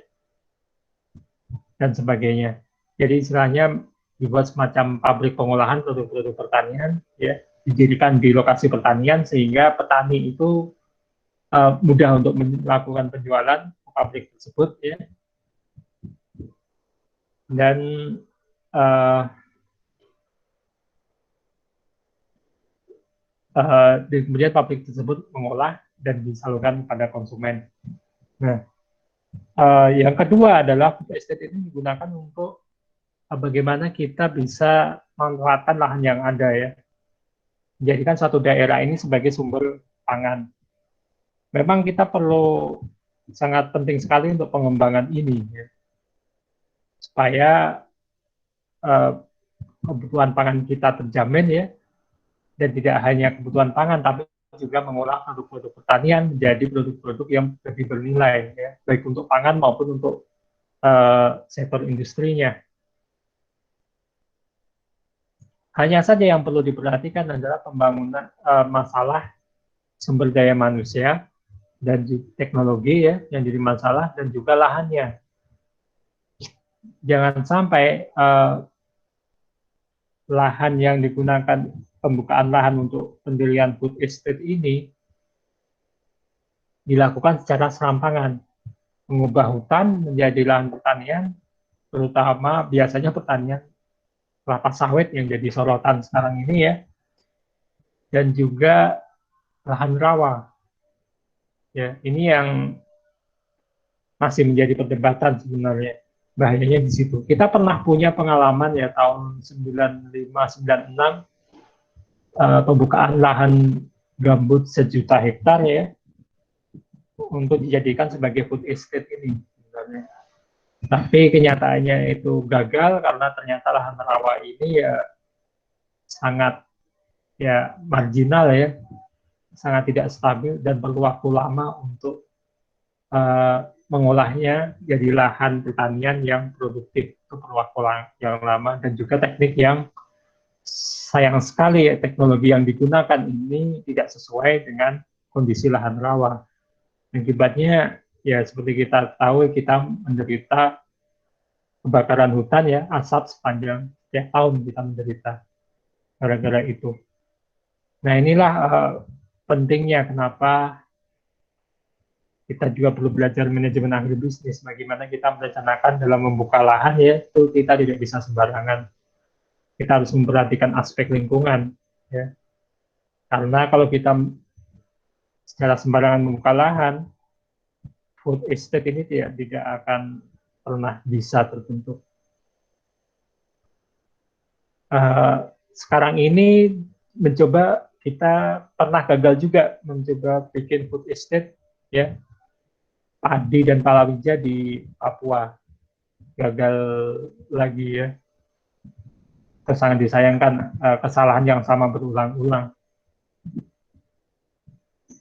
dan sebagainya. Jadi istilahnya dibuat semacam pabrik pengolahan produk-produk pertanian, ya, didirikan di lokasi pertanian sehingga petani itu mudah untuk melakukan penjualan ke pabrik tersebut, ya. Dan kemudian pabrik tersebut mengolah dan disalurkan pada konsumen. Nah, yang kedua adalah food estate ini digunakan untuk bagaimana kita bisa memanfaatkan lahan yang ada, ya, menjadikan suatu daerah ini sebagai sumber pangan. Memang kita perlu sangat penting sekali untuk pengembangan ini, ya, supaya kebutuhan pangan kita terjamin, ya, dan tidak hanya kebutuhan pangan, tapi juga mengolah produk-produk pertanian menjadi produk-produk yang lebih bernilai, ya, baik untuk pangan maupun untuk sektor industrinya. Hanya saja yang perlu diperhatikan adalah pembangunan masalah sumber daya manusia dan teknologi, ya, yang jadi masalah, dan juga lahannya. Jangan sampai lahan yang digunakan, pembukaan lahan untuk pendirian food estate ini dilakukan secara serampangan, mengubah hutan menjadi lahan pertanian, terutama biasanya pertanian kelapa sawit yang jadi sorotan sekarang ini, ya, dan juga lahan rawa. Ya, ini yang masih menjadi perdebatan sebenarnya. Bahayanya di situ. Kita pernah punya pengalaman, ya, tahun 95-96 pembukaan lahan gambut 1 juta hektar, ya, untuk dijadikan sebagai food estate ini sebenarnya. Tapi kenyataannya itu gagal karena ternyata lahan rawa ini, ya, sangat, ya, marginal, ya, sangat tidak stabil dan perlu waktu lama untuk mengolahnya jadi lahan pertanian yang produktif. Itu perlu waktu yang lama dan juga teknik yang sayang sekali, ya, teknologi yang digunakan ini tidak sesuai dengan kondisi lahan rawa. Akibatnya, ya, seperti kita tahu, kita menderita kebakaran hutan, ya, asap sepanjang setiap tahun kita menderita gara-gara itu. Nah, inilah pentingnya kenapa kita juga perlu belajar manajemen agribisnis, bagaimana kita merencanakan dalam membuka lahan, ya, itu kita tidak bisa sembarangan. Kita harus memperhatikan aspek lingkungan, ya. Karena kalau kita secara sembarangan membuka lahan, food estate ini tidak akan pernah bisa terbentuk. Sekarang ini kita pernah gagal juga mencoba bikin food estate, ya, padi dan palawija di Papua. Gagal lagi, ya. Sangat disayangkan, kesalahan yang sama berulang-ulang.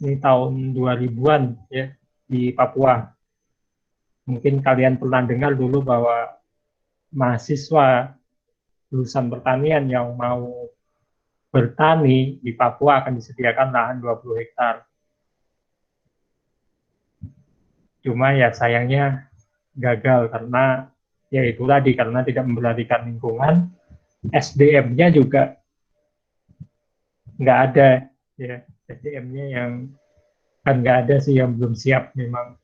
Ini tahun 2000-an, ya, di Papua. Mungkin kalian pernah dengar dulu bahwa mahasiswa lulusan pertanian yang mau bertani di Papua akan disediakan lahan 20 hektar. Cuma, ya, sayangnya gagal karena, ya, itu tadi, karena tidak memperhatikan lingkungan, SDM-nya juga nggak ada, ya, SDM-nya yang kan nggak ada sih, yang belum siap. Memang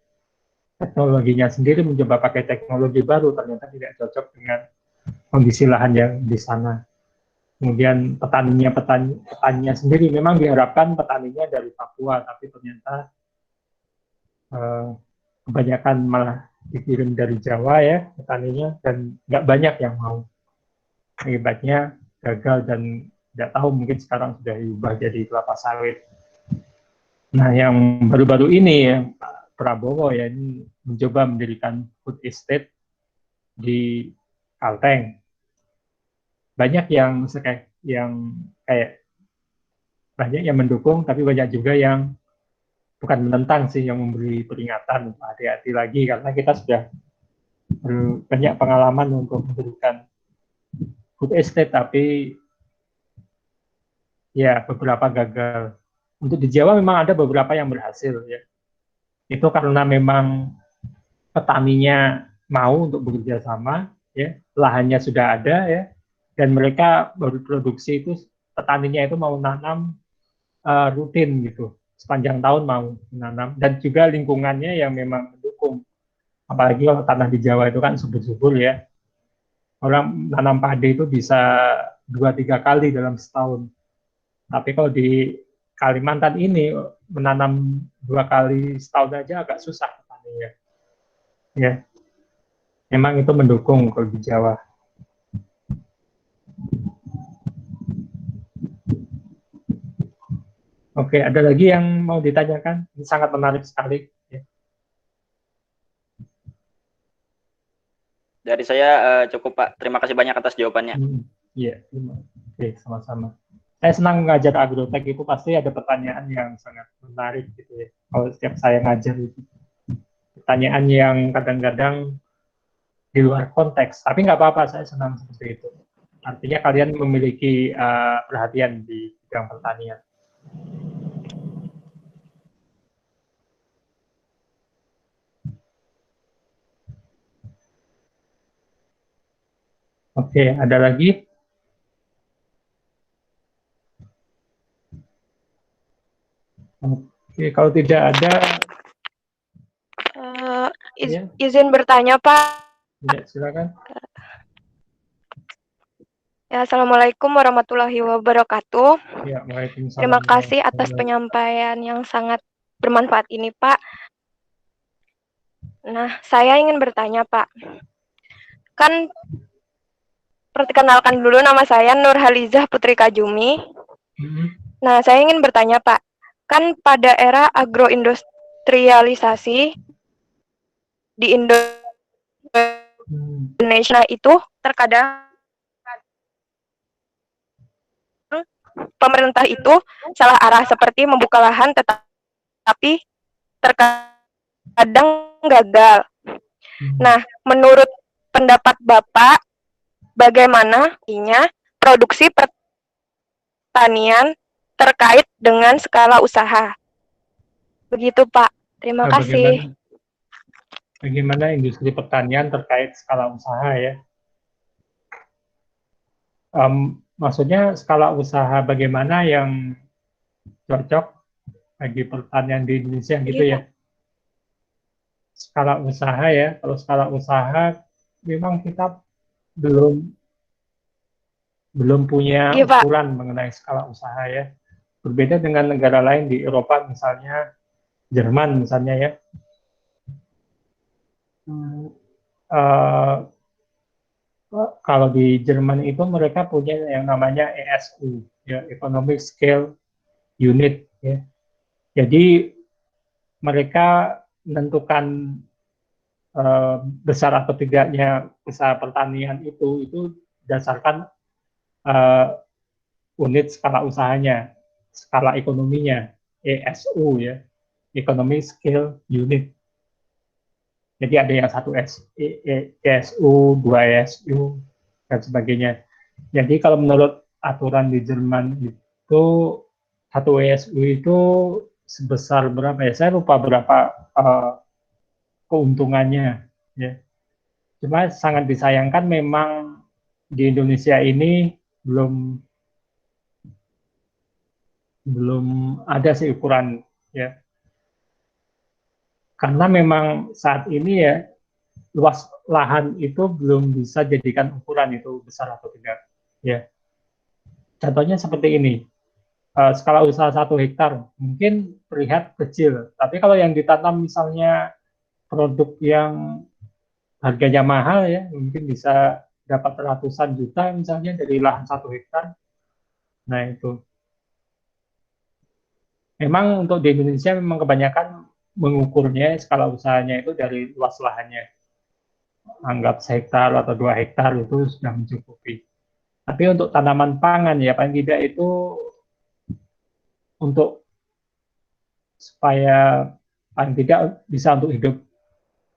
teknologinya sendiri mencoba pakai teknologi baru, ternyata tidak cocok dengan kondisi lahan yang di sana. Kemudian petaninya sendiri memang diharapkan petaninya dari Papua, tapi ternyata kebanyakan malah dikirim dari Jawa, ya, petaninya, dan nggak banyak yang mau. Akibatnya gagal dan tidak tahu, mungkin sekarang sudah diubah jadi kelapa sawit. Nah, yang baru-baru ini, ya, Pak Prabowo, ya, ini mencoba mendirikan food estate di Kalteng. Banyak yang banyak yang mendukung, tapi banyak juga yang bukan menentang sih, yang memberi peringatan, hati-hati lagi, karena kita sudah banyak pengalaman untuk mendirikan food estate, tapi, ya, beberapa gagal. Untuk di Jawa memang ada beberapa yang berhasil, ya. Itu karena memang petaninya mau untuk bekerja sama, ya, lahannya sudah ada, ya, dan mereka baru produksi itu petaninya itu mau nanam rutin gitu, sepanjang tahun mau menanam, dan juga lingkungannya yang memang mendukung. Apalagi kalau tanah di Jawa itu kan subur-subur ya, orang nanam padi itu bisa 2-3 kali dalam setahun. Tapi kalau di Kalimantan ini menanam 2 kali setahun aja agak susah petaninya. Ya, memang itu mendukung kalau di Jawa. Oke, ada lagi yang mau ditanyakan? Ini sangat menarik sekali. Ya. Dari saya cukup Pak. Terima kasih banyak atas jawabannya. Iya, oke, sama-sama. Saya senang mengajar agrotek, itu pasti ada pertanyaan yang sangat menarik gitu ya. Kalau setiap saya ngajar itu pertanyaan yang kadang-kadang di luar konteks, tapi nggak apa-apa, saya senang seperti itu. Artinya kalian memiliki perhatian di bidang pertanian. Oke, ada lagi? Oke, kalau tidak ada, ya. Izin bertanya, Pak. Ya, silakan. Ya, Assalamualaikum warahmatullahi wabarakatuh. Ya, Waalaikumsalam. Terima kasih atas penyampaian yang sangat bermanfaat ini, Pak. Nah, saya ingin bertanya, Pak. Kan perkenalkan dulu, nama saya Nurhalizah Putri Kajumi. Nah, saya ingin bertanya, Pak. Kan pada era agroindustrialisasi di Indonesia itu terkadang pemerintah itu salah arah seperti membuka lahan tetapi terkadang gagal. Nah, menurut pendapat Bapak, bagaimana produksi pertanian terkait dengan skala usaha? Begitu, Pak. Terima kasih. Bagaimana industri pertanian terkait skala usaha ya? Maksudnya skala usaha bagaimana yang cocok bagi pertanian di Indonesia gitu ya? Skala usaha ya, kalau skala usaha memang kita belum punya ukuran mengenai skala usaha ya. Berbeda dengan negara lain di Eropa misalnya, Jerman misalnya ya. Kalau di Jerman itu mereka punya yang namanya ESU, ya, Economic Scale Unit. Ya. Jadi mereka menentukan besar atau tidaknya usaha pertanian itu berdasarkan unit skala usahanya, skala ekonominya, ESU ya, Economic Scale Unit. Jadi ada yang 1 ESU, 2 ESU, dan sebagainya. Jadi kalau menurut aturan di Jerman itu 1 ESU itu sebesar berapa ya? Saya lupa berapa keuntungannya. Ya. Cuma sangat disayangkan memang di Indonesia ini belum ada sih ukuran ya. Karena memang saat ini ya luas lahan itu belum bisa jadikan ukuran itu besar atau tidak. Ya, contohnya seperti ini, skala usaha 1 hektar mungkin terlihat kecil, tapi kalau yang ditanam misalnya produk yang harganya mahal ya, mungkin bisa dapat ratusan juta misalnya dari lahan 1 hektar. Nah itu, memang untuk di Indonesia memang kebanyakan mengukurnya skala usahanya itu dari luas lahannya. Anggap 1 hektar atau 2 hektar itu sudah mencukupi. Tapi untuk tanaman pangan ya paling tidak itu untuk supaya paling tidak bisa untuk hidup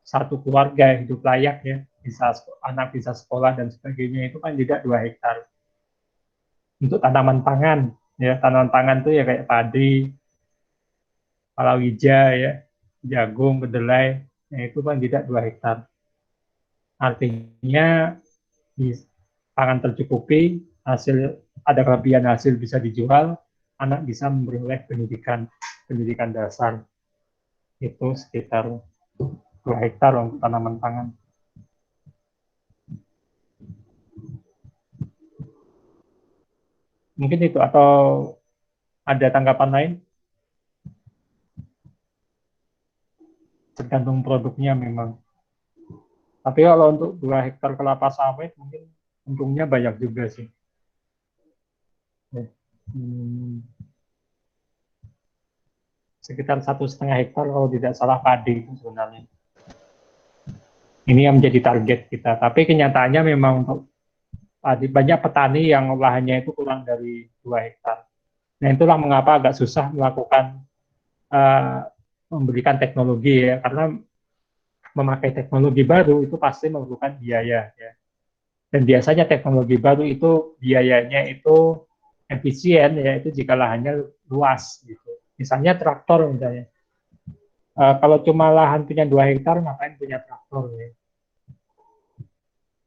satu keluarga, hidup layak ya, bisa anak bisa sekolah dan sebagainya, itu paling tidak 2 hektar. Untuk tanaman pangan ya, tanaman pangan itu ya kayak padi, palawija ya, jagung, kedelai, ya itu paling tidak 2 hektar. Artinya pangan tercukupi, hasil ada kelebihan hasil bisa dijual, anak bisa memperoleh pendidikan dasar. Itu sekitar 2 hektar untuk tanaman pangan. Mungkin itu, atau ada tanggapan lain? Tergantung produknya memang. Tapi kalau untuk 2 hektar kelapa sawit mungkin untungnya banyak juga sih. Sekitar 1,5 hektar kalau tidak salah padi itu sebenarnya. Ini yang menjadi target kita. Tapi kenyataannya memang untuk padi, banyak petani yang lahannya itu kurang dari 2 hektar. Nah itulah mengapa agak susah melakukan memberikan teknologi ya, karena memakai teknologi baru itu pasti memerlukan biaya ya. Dan biasanya teknologi baru itu biayanya itu efisien ya, itu jika lahannya luas gitu. Misalnya traktor misalnya. Kalau cuma lahan punya 2 hektar ngapain punya traktor ya?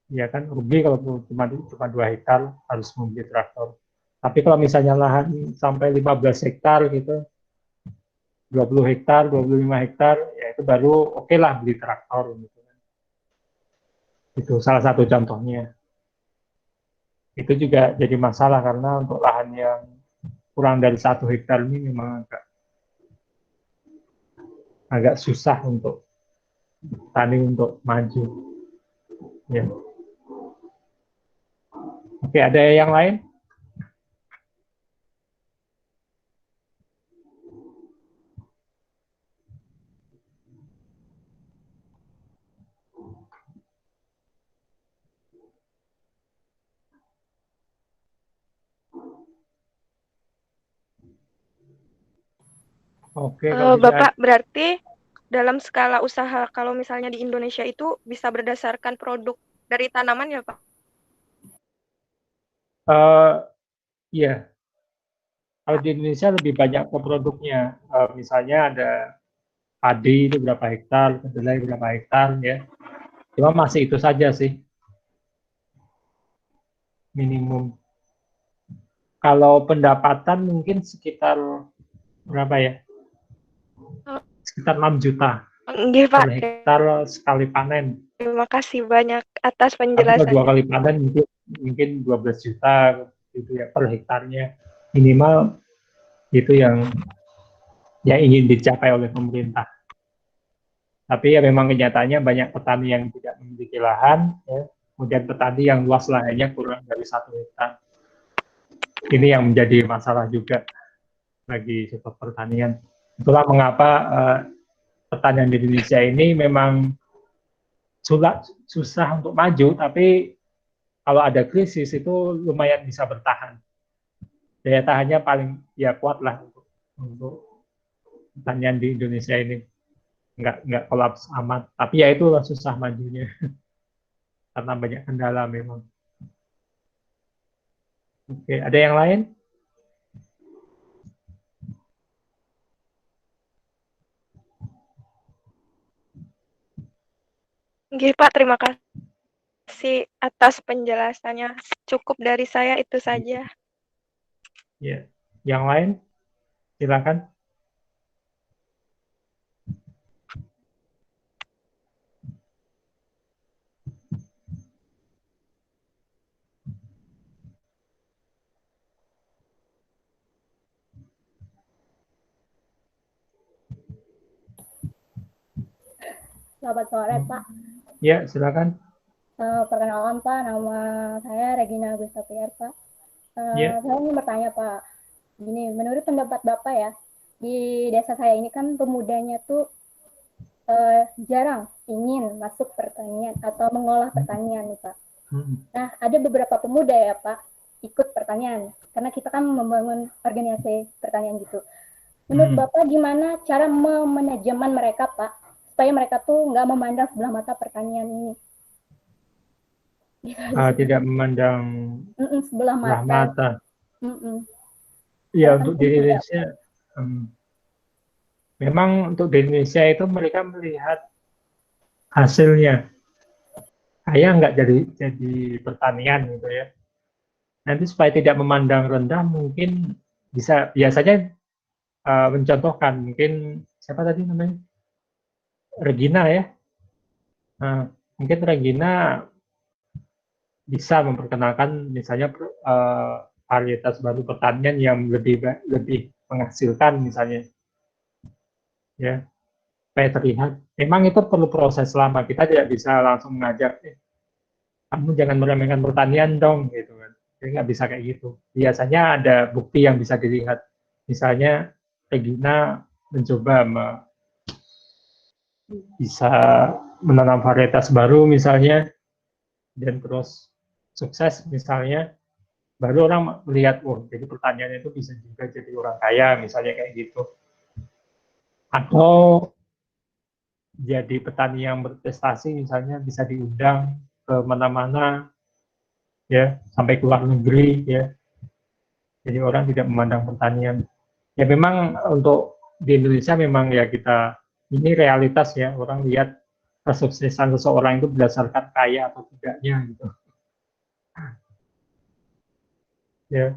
Ya kan rugi kalau cuma 2 hektar harus membeli traktor. Tapi kalau misalnya lahan sampai 15 hektar gitu, 20 hektar, 25 hektar, ya itu baru oke lah beli traktor gitu. Itu salah satu contohnya. Itu juga jadi masalah karena untuk lahan yang kurang dari 1 hektar ini memang agak susah untuk tani untuk maju. Ya. Oke, ada yang lain? Oke, kalau Bapak, berarti dalam skala usaha kalau misalnya di Indonesia itu bisa berdasarkan produk dari tanaman ya Pak? Iya, kalau di Indonesia lebih banyak ke produknya. Misalnya ada padi itu berapa hektar, kedelai berapa hektar ya. Cuma masih itu saja sih minimum. Kalau pendapatan mungkin sekitar berapa ya? Sekitar 6 juta Nggih, per Pak. hektar sekali panen. Terima kasih banyak atas Tapi kalau 2 penjelasannya. kali panen mungkin 12 juta gitu ya per hektarnya. Minimal itu yang ingin dicapai oleh pemerintah. Tapi ya memang kenyataannya banyak petani yang tidak memiliki lahan, ya. Kemudian petani yang luas lahannya kurang dari 1 hektar. Ini yang menjadi masalah juga bagi sektor pertanian. Itulah mengapa pertanian di Indonesia ini memang susah untuk maju, tapi kalau ada krisis itu lumayan bisa bertahan. Daya tahannya paling ya kuat lah untuk pertanian di Indonesia ini. Nggak kolaps amat, tapi ya itulah susah majunya karena banyak kendala memang. Oke, ada yang lain? Nggih, Pak, terima kasih atas penjelasannya. Cukup dari saya itu saja. Ya, yang lain silakan. Selamat sore, Pak. Ya, silakan. Perkenalkan, Pak, nama saya Regina Gustapiar, Pak. Ya. Saya ingin bertanya, Pak. Gini, menurut pendapat Bapak ya, di desa saya ini kan pemudanya tuh jarang ingin masuk pertanian atau mengolah pertanian nih, Pak. Nah, ada beberapa pemuda ya, Pak, ikut pertanian. Karena kita kan membangun organisasi pertanian gitu. Menurut Bapak gimana cara memanajemen mereka, Pak, supaya mereka tuh nggak memandang sebelah mata pertanian ini? Tidak memandang sebelah mata. Ya, untuk di Indonesia, memang untuk di Indonesia itu mereka melihat hasilnya. kaya nggak jadi pertanian gitu ya. Nanti supaya tidak memandang rendah mungkin biasanya mencontohkan mungkin siapa tadi namanya Regina ya. Nah, mungkin Regina bisa memperkenalkan misalnya varietas baru pertanian yang lebih menghasilkan misalnya ya supaya terlihat memang itu perlu proses lama, kita tidak bisa langsung mengajak kamu jangan meremehkan pertanian dong gitu kan, jadi nggak bisa kayak gitu. Biasanya ada bukti yang bisa dilihat, misalnya Regina mencoba bisa menanam varietas baru misalnya dan terus sukses misalnya, baru orang melihat, oh jadi pertanian itu bisa juga jadi orang kaya misalnya kayak gitu. Atau jadi petani yang berprestasi misalnya bisa diundang ke mana-mana ya, sampai ke luar negeri ya. Jadi orang tidak memandang pertanian. Ya memang untuk di Indonesia memang ya kita ini realitas ya, orang lihat kesuksesan seseorang itu berdasarkan kaya atau tidaknya gitu. Ya.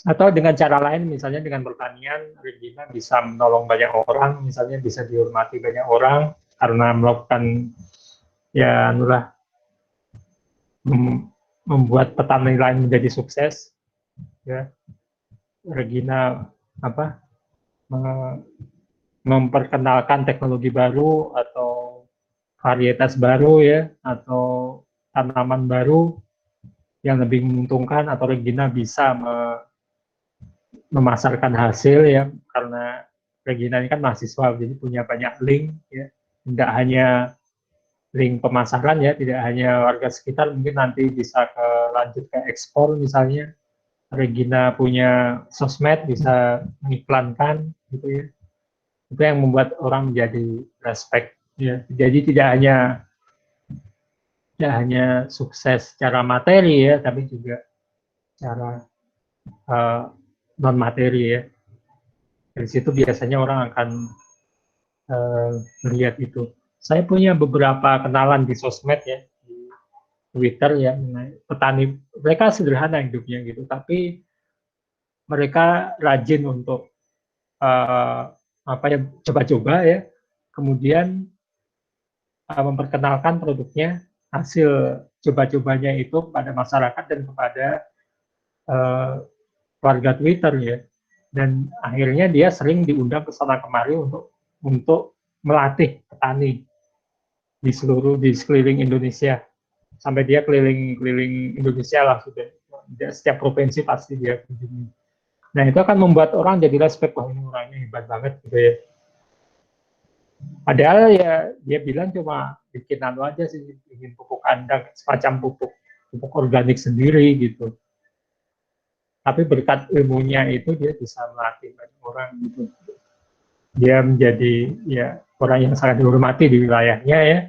Atau dengan cara lain, misalnya dengan pertanian, Regina bisa menolong banyak orang, misalnya bisa dihormati banyak orang karena melakukan ya nulah membuat petani lain menjadi sukses. Ya, Regina apa memperkenalkan teknologi baru atau varietas baru ya, atau tanaman baru yang lebih menguntungkan, atau Regina bisa memasarkan hasil ya, karena Regina ini kan mahasiswa jadi punya banyak link ya, tidak hanya link pemasaran ya, tidak hanya warga sekitar, mungkin nanti bisa lanjut ke ekspor misalnya. Regina punya sosmed bisa mengiklankan gitu ya, itu yang membuat orang menjadi respect ya. Jadi tidak hanya sukses secara materi ya, tapi juga secara non materi ya. Dari situ biasanya orang akan melihat itu. Saya punya beberapa kenalan di sosmed ya, di Twitter ya, petani, mereka sederhana hidupnya gitu, tapi mereka rajin untuk apa ya, coba-coba ya, kemudian memperkenalkan produknya, hasil coba-cobanya itu pada masyarakat dan kepada warga Twitter ya, dan akhirnya dia sering diundang ke sana kemari untuk melatih petani di sekeliling Indonesia, sampai dia keliling Indonesia lah sudah, setiap provinsi pasti dia kunjungi. Nah itu akan membuat orang jadi respect, wah ini orangnya hebat banget gitu ya. Padahal ya dia bilang cuma bikin aja sih, bikin pupuk kandang semacam pupuk organik sendiri gitu. Tapi berkat ilmunya itu dia bisa melatih banyak orang gitu. Dia menjadi ya orang yang sangat dihormati di wilayahnya ya,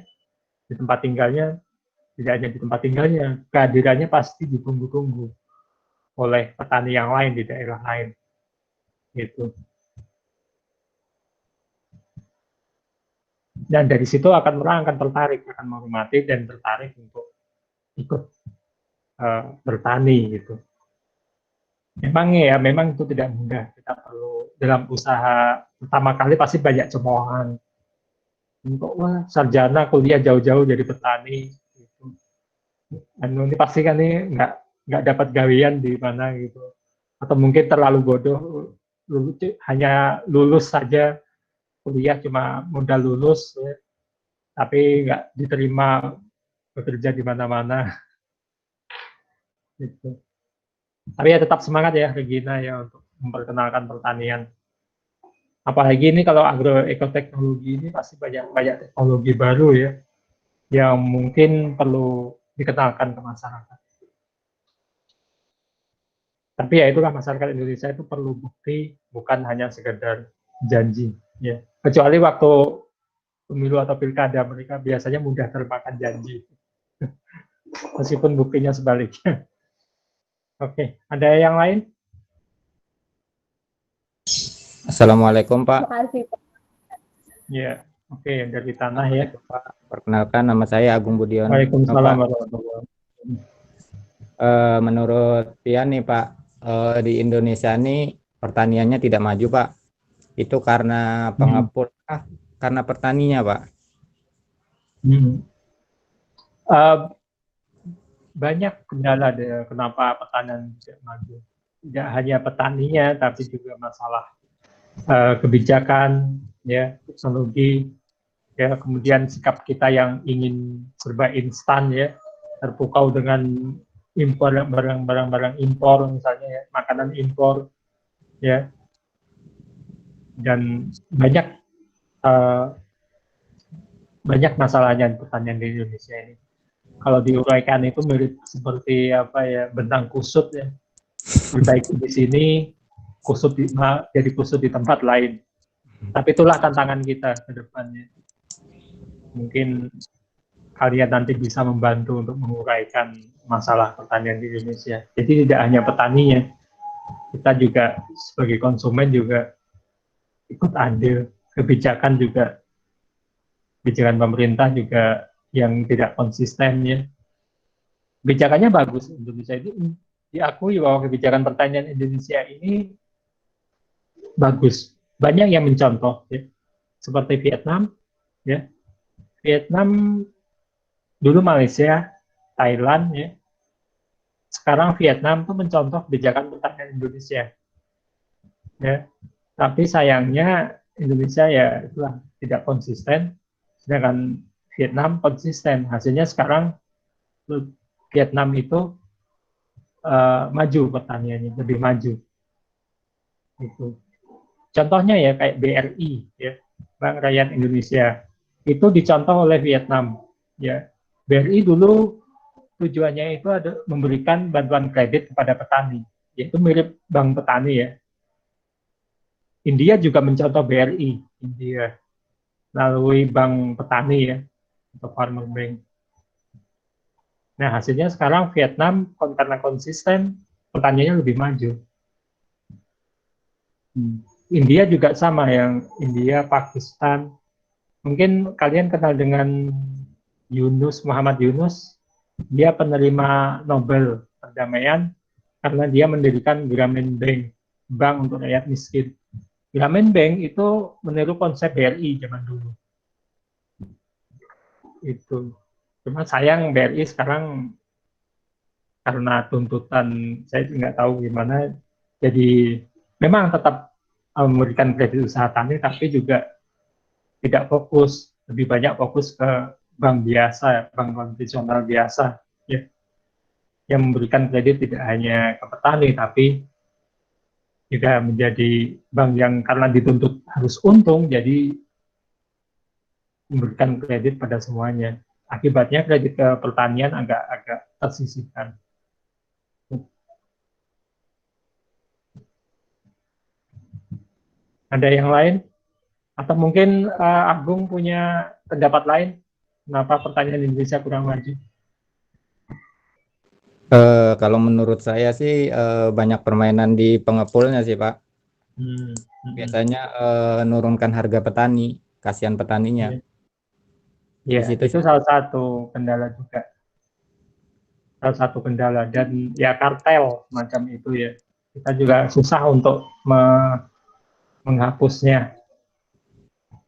di tempat tinggalnya. Tidak hanya di tempat tinggalnya, kehadirannya pasti ditunggu-tunggu oleh petani yang lain di daerah lain gitu. Dan dari situ orang akan tertarik, akan menghormati dan tertarik untuk ikut bertani gitu. Memang itu tidak mudah. Kita perlu dalam usaha pertama kali pasti banyak cemoohan. Untuk wah sarjana kuliah jauh-jauh jadi petani. Gitu. Dan ini pasti kan ini nggak dapat gawean di mana gitu. Atau mungkin terlalu bodoh, hanya lulus saja kuliah cuma modal lulus, ya, tapi nggak diterima bekerja di mana-mana. Gitu. Tapi ya tetap semangat ya Regina ya untuk memperkenalkan pertanian. Apalagi ini kalau agroekoteknologi ini pasti banyak teknologi baru ya yang mungkin perlu dikenalkan ke masyarakat. Tapi ya itulah, masyarakat Indonesia itu perlu bukti, bukan hanya sekedar janji ya. Kecuali waktu pemilu atau pilkada, mereka biasanya mudah termakan janji. Meskipun buktinya sebaliknya. Oke, ada yang lain? Assalamualaikum Pak. Makasih Pak. Ya, oke, dari tanah ya. Perkenalkan, nama saya Agung Budiono. Waalaikumsalam Pak. warahmatullahi wabarakatuh. Menurut Pian nih Pak, di Indonesia ini pertaniannya tidak maju Pak. Itu karena pengepul, karena petaninya Pak. Banyak kendala deh, kenapa pertanian tidak maju. Tidak hanya petaninya, tapi juga masalah kebijakan, ya, teknologi, ya, kemudian sikap kita yang ingin serba instan, ya, terpukau dengan impor barang-barang impor, misalnya, ya, makanan impor, ya, dan banyak masalahnya pertanian di Indonesia ini. Kalau diuraikan itu mirip seperti apa ya, benang kusut, ya, diperbaiki di sini, jadi kusut di tempat lain. Tapi itulah tantangan kita ke depannya. Mungkin kalian nanti bisa membantu untuk menguraikan masalah pertanian di Indonesia. Jadi tidak hanya petaninya, kita juga sebagai konsumen juga ikut andil. Kebijakan pemerintah juga yang tidak konsisten, ya. Kebijakannya bagus. Indonesia itu diakui bahwa kebijakan pertanian Indonesia ini bagus. Banyak yang mencontoh, ya. Seperti Vietnam, ya. Vietnam dulu Malaysia, Thailand, ya. Sekarang Vietnam tuh mencontoh kebijakan pertanian Indonesia, ya. Tapi sayangnya Indonesia ya itulah tidak konsisten, sedangkan Vietnam konsisten. Hasilnya sekarang Vietnam itu maju pertaniannya, lebih maju. Itu. Contohnya ya kayak BRI, ya, Bank Rakyat Indonesia, itu dicontoh oleh Vietnam. Ya, BRI dulu tujuannya itu ada memberikan bantuan kredit kepada petani, yaitu mirip bank petani, ya. India juga mencontoh BRI, India melalui bank petani, ya, atau farmer bank. Nah, hasilnya sekarang Vietnam karena konsisten, pertaniannya lebih maju. India juga sama, yang India, Pakistan. Mungkin kalian kenal dengan Muhammad Yunus. Dia penerima Nobel Perdamaian karena dia mendirikan Grameen Bank, bank untuk rakyat miskin. Grameen Bank itu meniru konsep BRI zaman dulu. Itu. Cuma sayang BRI sekarang karena tuntutan, saya nggak tahu gimana, jadi memang tetap memberikan kredit usaha tani, tapi juga tidak fokus, lebih banyak fokus ke bank biasa, bank konvensional biasa, ya, yang memberikan kredit tidak hanya ke petani, tapi juga menjadi bank yang karena dituntut harus untung, jadi memberikan kredit pada semuanya. Akibatnya kredit ke pertanian agak tersisihkan. Ada yang lain? Atau mungkin Agung punya pendapat lain? Kenapa pertanian Indonesia kurang maju? Kalau menurut saya sih banyak permainan di pengepulnya sih Pak. Biasanya nurunkan harga petani, kasihan petaninya. Ya, itu salah satu kendala juga. Salah satu kendala, dan ya kartel macam itu, ya. Kita juga susah untuk menghapusnya.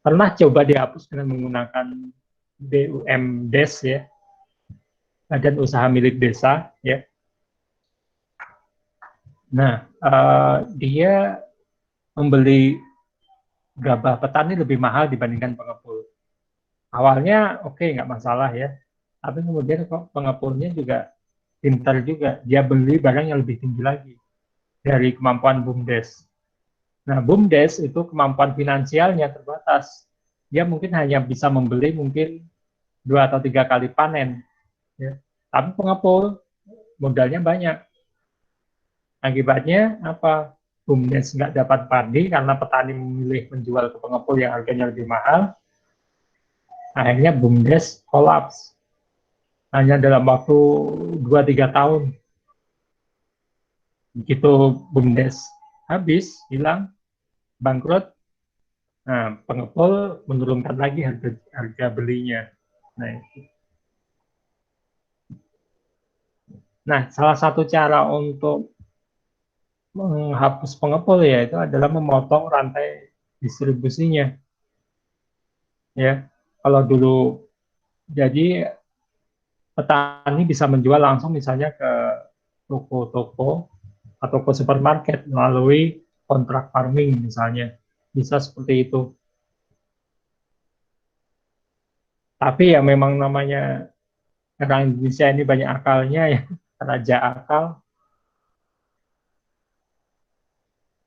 Pernah coba dihapus dengan menggunakan BUMDes, ya, Badan Usaha Milik Desa, ya. Nah, dia membeli gabah petani lebih mahal dibandingkan pengepul. Awalnya oke, nggak masalah, ya, tapi kemudian kok pengepulnya juga pintar juga, dia beli barang yang lebih tinggi lagi dari kemampuan BUMDes. Nah, BUMDes itu kemampuan finansialnya terbatas, dia mungkin hanya bisa membeli mungkin 2 atau 3 kali panen, ya. Tapi pengepul modalnya banyak. Akibatnya apa? BUMDes nggak dapat padi karena petani memilih menjual ke pengepul yang harganya lebih mahal. Akhirnya BUMDes kolaps. Hanya dalam waktu 2-3 tahun. Begitu BUMDes habis, hilang, bangkrut, nah, pengepul menurunkan lagi harga belinya. Nah, itu. Nah, salah satu cara untuk menghapus pengepul ya itu adalah memotong rantai distribusinya. Ya, kalau dulu jadi petani bisa menjual langsung misalnya ke toko-toko atau ke supermarket melalui kontrak farming misalnya, bisa seperti itu. Tapi ya memang namanya orang Indonesia ini banyak akalnya ya, raja akal.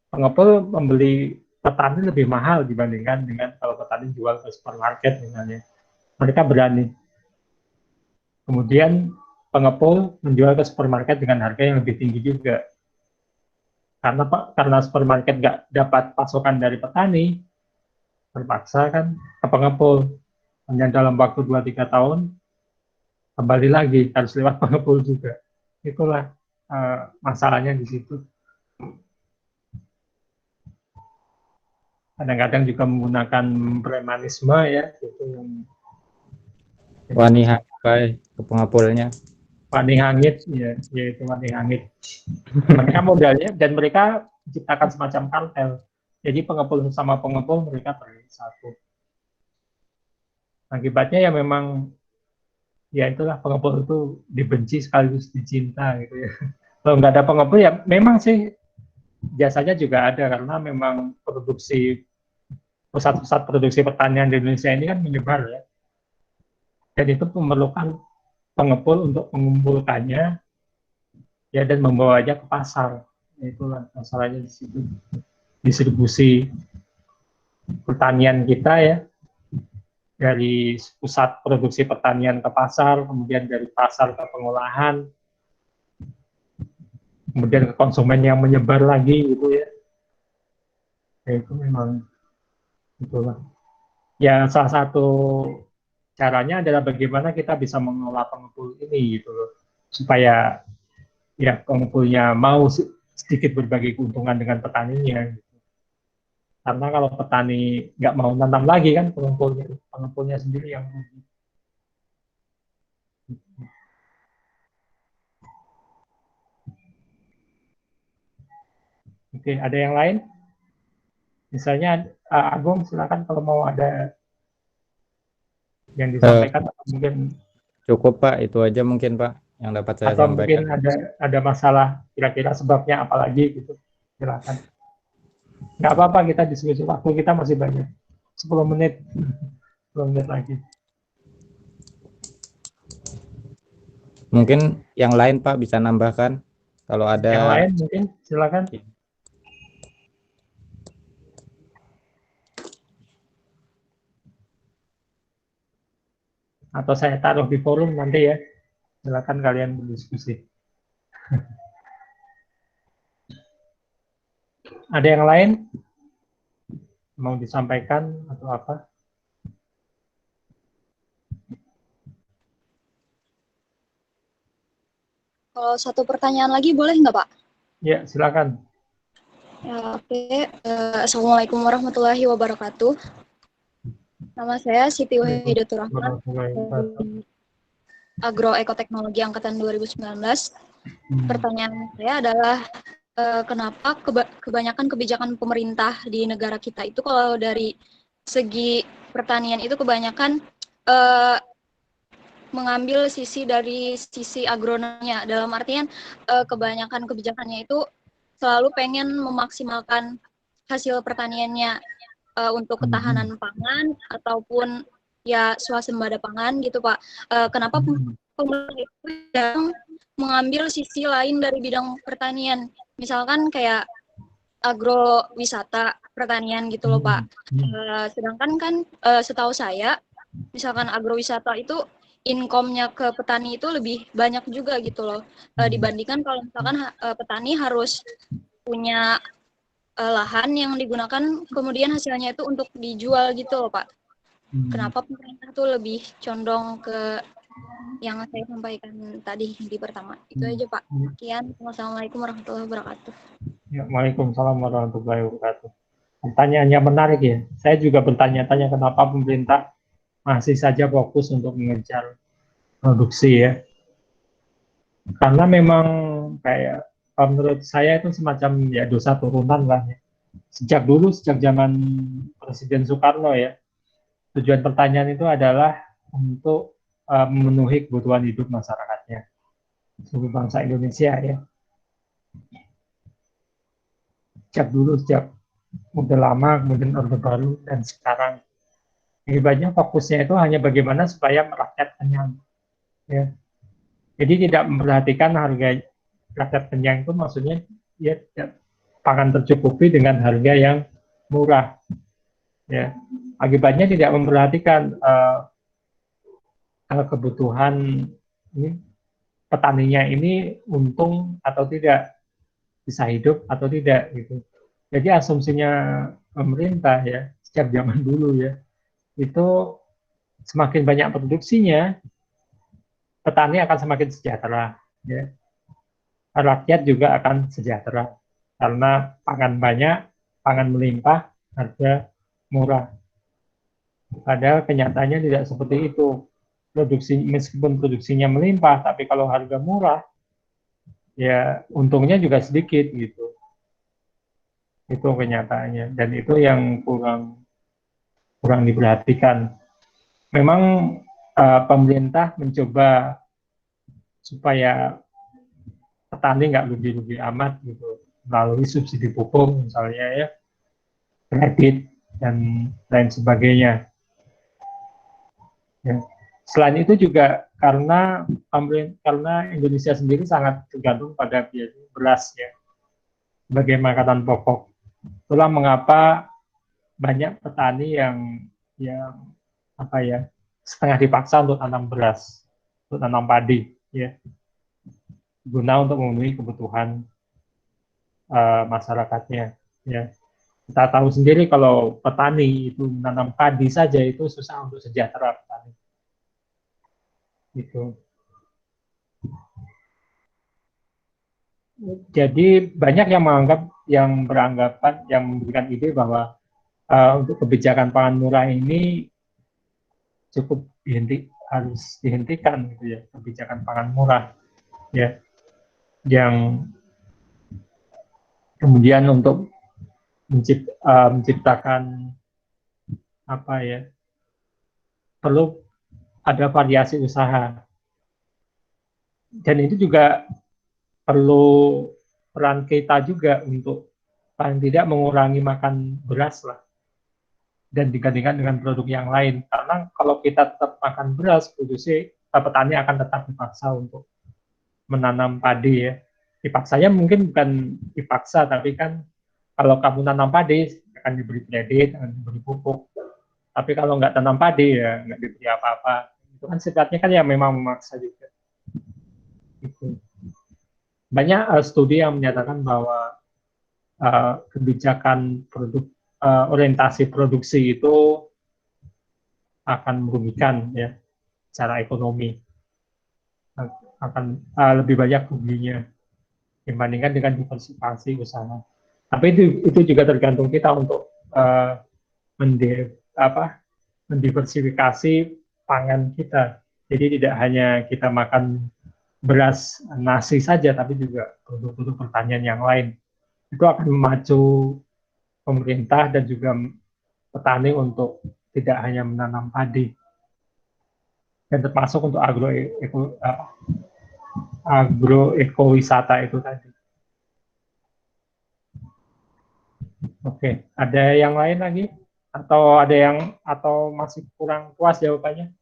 Pengepul membeli petani lebih mahal dibandingkan dengan kalau petani jual ke supermarket misalnya. Mereka berani. Kemudian pengepul menjual ke supermarket dengan harga yang lebih tinggi juga. Karena supermarket nggak dapat pasokan dari petani, terpaksa kan ke pengepul. Hanya dalam waktu 2-3 tahun, kembali lagi, harus lewat pengepul juga. Itulah masalahnya di situ. Kadang-kadang juga menggunakan premanisme ya, itu yang Wani Hangit ke pengepulnya. Wani Hangit, ya, yaitu Wani Hangit. Mereka modalnya dan mereka menciptakan semacam kartel. Jadi pengepul sama pengepul mereka bersatu. Akibatnya ya memang ya itulah pengepul itu dibenci sekaligus dicinta gitu ya. Kalau nggak ada pengepul ya memang sih jasanya juga ada karena memang pusat-pusat produksi pertanian di Indonesia ini kan menyebar ya. Dan itu memerlukan pengepul untuk mengumpulkannya ya dan membawanya ke pasar. Itulah masalahnya di situ. Distribusi pertanian kita ya dari pusat produksi pertanian ke pasar, kemudian dari pasar ke pengolahan, kemudian ke konsumen yang menyebar lagi gitu ya. Ya itu memang itulah. Ya salah satu caranya adalah bagaimana kita bisa mengelola pengepul ini gitu loh. Supaya ya pengepulnya mau sedikit berbagi keuntungan dengan petaninya. Gitu. Karena kalau petani nggak mau nanam lagi kan pengepulnya sendiri yang rugi. Oke, ada yang lain? Misalnya Agung, silakan kalau mau ada yang disampaikan atau mungkin Cukup Pak, itu aja mungkin Pak yang dapat saya atau sampaikan. mungkin ada masalah kira-kira sebabnya apalagi gitu. Silakan. Nggak apa-apa kita diskusi, waktu kita masih banyak. 10 menit. 10 menit lagi. Mungkin yang lain Pak bisa nambahkan kalau ada. Yang lain mungkin silakan. Atau saya taruh di forum nanti ya. Silakan kalian berdiskusi. Ada yang lain mau disampaikan atau apa? Kalau satu pertanyaan lagi boleh nggak Pak? Ya, silakan. Ya, oke. Assalamualaikum warahmatullahi wabarakatuh. Nama saya Siti Wahidatul Rahman, Agroekoteknologi Angkatan 2019. Pertanyaan saya adalah kenapa kebanyakan kebijakan pemerintah di negara kita itu kalau dari segi pertanian itu kebanyakan mengambil dari sisi agronomnya, dalam artian kebanyakan kebijakannya itu selalu pengen memaksimalkan hasil pertaniannya untuk ketahanan pangan ataupun ya swasembada pangan gitu Pak. Kenapa pemerintah itu yang mengambil sisi lain dari bidang pertanian, misalkan kayak agrowisata pertanian gitu loh Pak. Sedangkan kan setahu saya, misalkan agrowisata itu income-nya ke petani itu lebih banyak juga gitu loh, dibandingkan kalau misalkan petani harus punya lahan yang digunakan kemudian hasilnya itu untuk dijual gitu loh Pak. Kenapa pemerintah tuh lebih condong ke yang saya sampaikan tadi di pertama? Itu aja Pak. Sekian. Wassalamualaikum warahmatullahi wabarakatuh. Ya, Waalaikumsalam warahmatullahi wabarakatuh. Pertanyaannya menarik ya. Saya juga bertanya-tanya kenapa pemerintah masih saja fokus untuk mengejar produksi ya. Karena memang kayak menurut saya itu semacam ya dosa turunan lah ya. Sejak dulu, sejak zaman Presiden Soekarno ya, tujuan pertanian itu adalah untuk memenuhi kebutuhan hidup masyarakatnya, seluruh bangsa Indonesia ya. Sejak dulu, sejak Orde Lama, kemudian Orde Baru, dan sekarang. Hebatnya fokusnya itu hanya bagaimana supaya rakyat kenyang. Ya. Jadi tidak memperhatikan harga rakyat kenyang itu maksudnya ya pangan tercukupi dengan harga yang murah. Ya. Akibatnya tidak memperhatikan kebutuhan ini, petaninya ini untung atau tidak, bisa hidup atau tidak gitu. Jadi asumsinya pemerintah ya sejak zaman dulu ya itu semakin banyak produksinya, petani akan semakin sejahtera, ya. Rakyat juga akan sejahtera karena pangan banyak, pangan melimpah, harga murah. Padahal kenyataannya tidak seperti itu. Meskipun produksinya melimpah, tapi kalau harga murah, ya untungnya juga sedikit gitu. Itu kenyataannya, dan itu yang kurang diperhatikan. Memang pemerintah mencoba supaya petani nggak rugi-rugi amat gitu melalui subsidi pupuk misalnya ya, kredit dan lain sebagainya. Ya. Selain itu juga karena Indonesia sendiri sangat tergantung pada beras ya sebagai makanan pokok. Itulah mengapa banyak petani yang apa ya setengah dipaksa untuk tanam beras, untuk tanam padi ya, guna untuk memenuhi kebutuhan masyarakatnya. Ya. Kita tahu sendiri kalau petani itu menanam padi saja itu susah untuk sejahtera petani. Gitu. Jadi banyak yang beranggapan, yang memberikan ide bahwa untuk kebijakan pangan murah ini cukup harus dihentikan gitu ya, kebijakan pangan murah ya, yang kemudian untuk menciptakan apa ya, perlu ada variasi usaha, dan itu juga perlu peran kita juga untuk paling tidak mengurangi makan beras lah dan digantikan dengan produk yang lain, karena kalau kita tetap makan beras, petani akan tetap dipaksa untuk menanam padi ya. Dipaksanya mungkin bukan dipaksa, tapi kan kalau kamu nanam padi akan diberi kredit, akan diberi pupuk. Tapi kalau nggak tanam padi ya nggak diberi apa-apa. Itu kan sifatnya kan ya memang memaksa juga. Gitu. Banyak studi yang menyatakan bahwa kebijakan orientasi produksi itu akan merugikan ya secara ekonomi, akan lebih banyak ruginya dibandingkan dengan diversifikasi usaha. Tapi itu juga tergantung kita untuk mendiversifikasi pangan kita. Jadi tidak hanya kita makan beras, nasi saja, tapi juga produk-produk pertanian yang lain. Itu akan memacu pemerintah dan juga petani untuk tidak hanya menanam padi. Dan termasuk untuk agroekowisata itu tadi. Oke, ada yang lain lagi? Atau masih kurang puas jawabannya?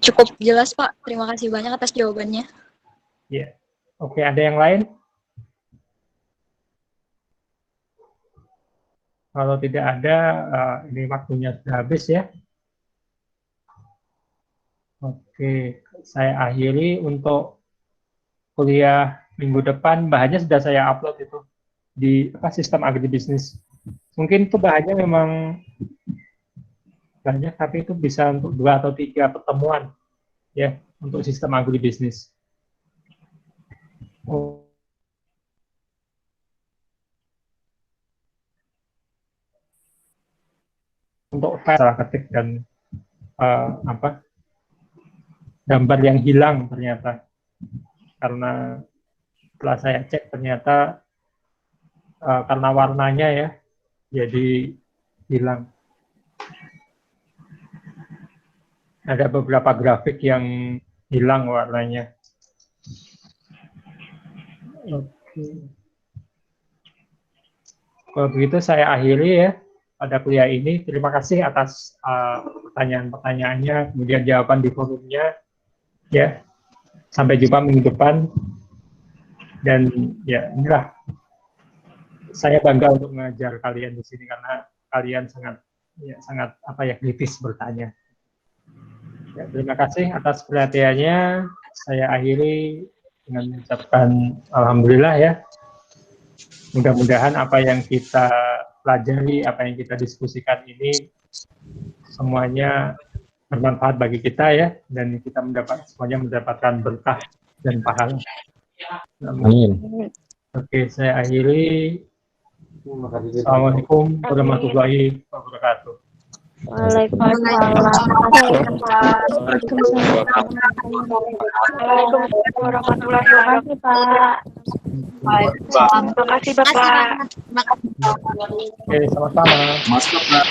Cukup jelas, Pak. Terima kasih banyak atas jawabannya. Ya. Oke, ada yang lain? Kalau tidak ada, ini waktunya sudah habis ya. Oke, saya akhiri untuk kuliah minggu depan. Bahannya sudah saya upload itu di sistem agribisnis. Mungkin itu bahannya memang banyak, tapi itu bisa untuk 2 atau 3 pertemuan ya untuk sistem agribisnis. untuk salah ketik dan gambar yang hilang ternyata, karena setelah saya cek ternyata karena warnanya ya jadi hilang. Ada beberapa grafik yang hilang warnanya. Oke. Kalau begitu saya akhiri ya pada kuliah ini. Terima kasih atas pertanyaan-pertanyaannya, kemudian jawaban di forumnya. Ya, sampai jumpa minggu depan. Dan ya inilah, saya bangga untuk mengajar kalian di sini karena kalian sangat kritis bertanya. Ya, terima kasih atas perhatiannya. Saya akhiri dengan mengucapkan alhamdulillah ya. Mudah-mudahan apa yang kita pelajari, apa yang kita diskusikan ini semuanya bermanfaat bagi kita ya, dan kita semuanya mendapatkan berkah dan pahala. Amin. Amin. Oke, saya akhiri. Assalamualaikum warahmatullahi wabarakatuh. Waalaikumsalam. Waalaikumsalam warahmatullahi wabarakatuh, Pak. Waalaikumsalam. Terima kasih, Bapak. Oke, sama-sama.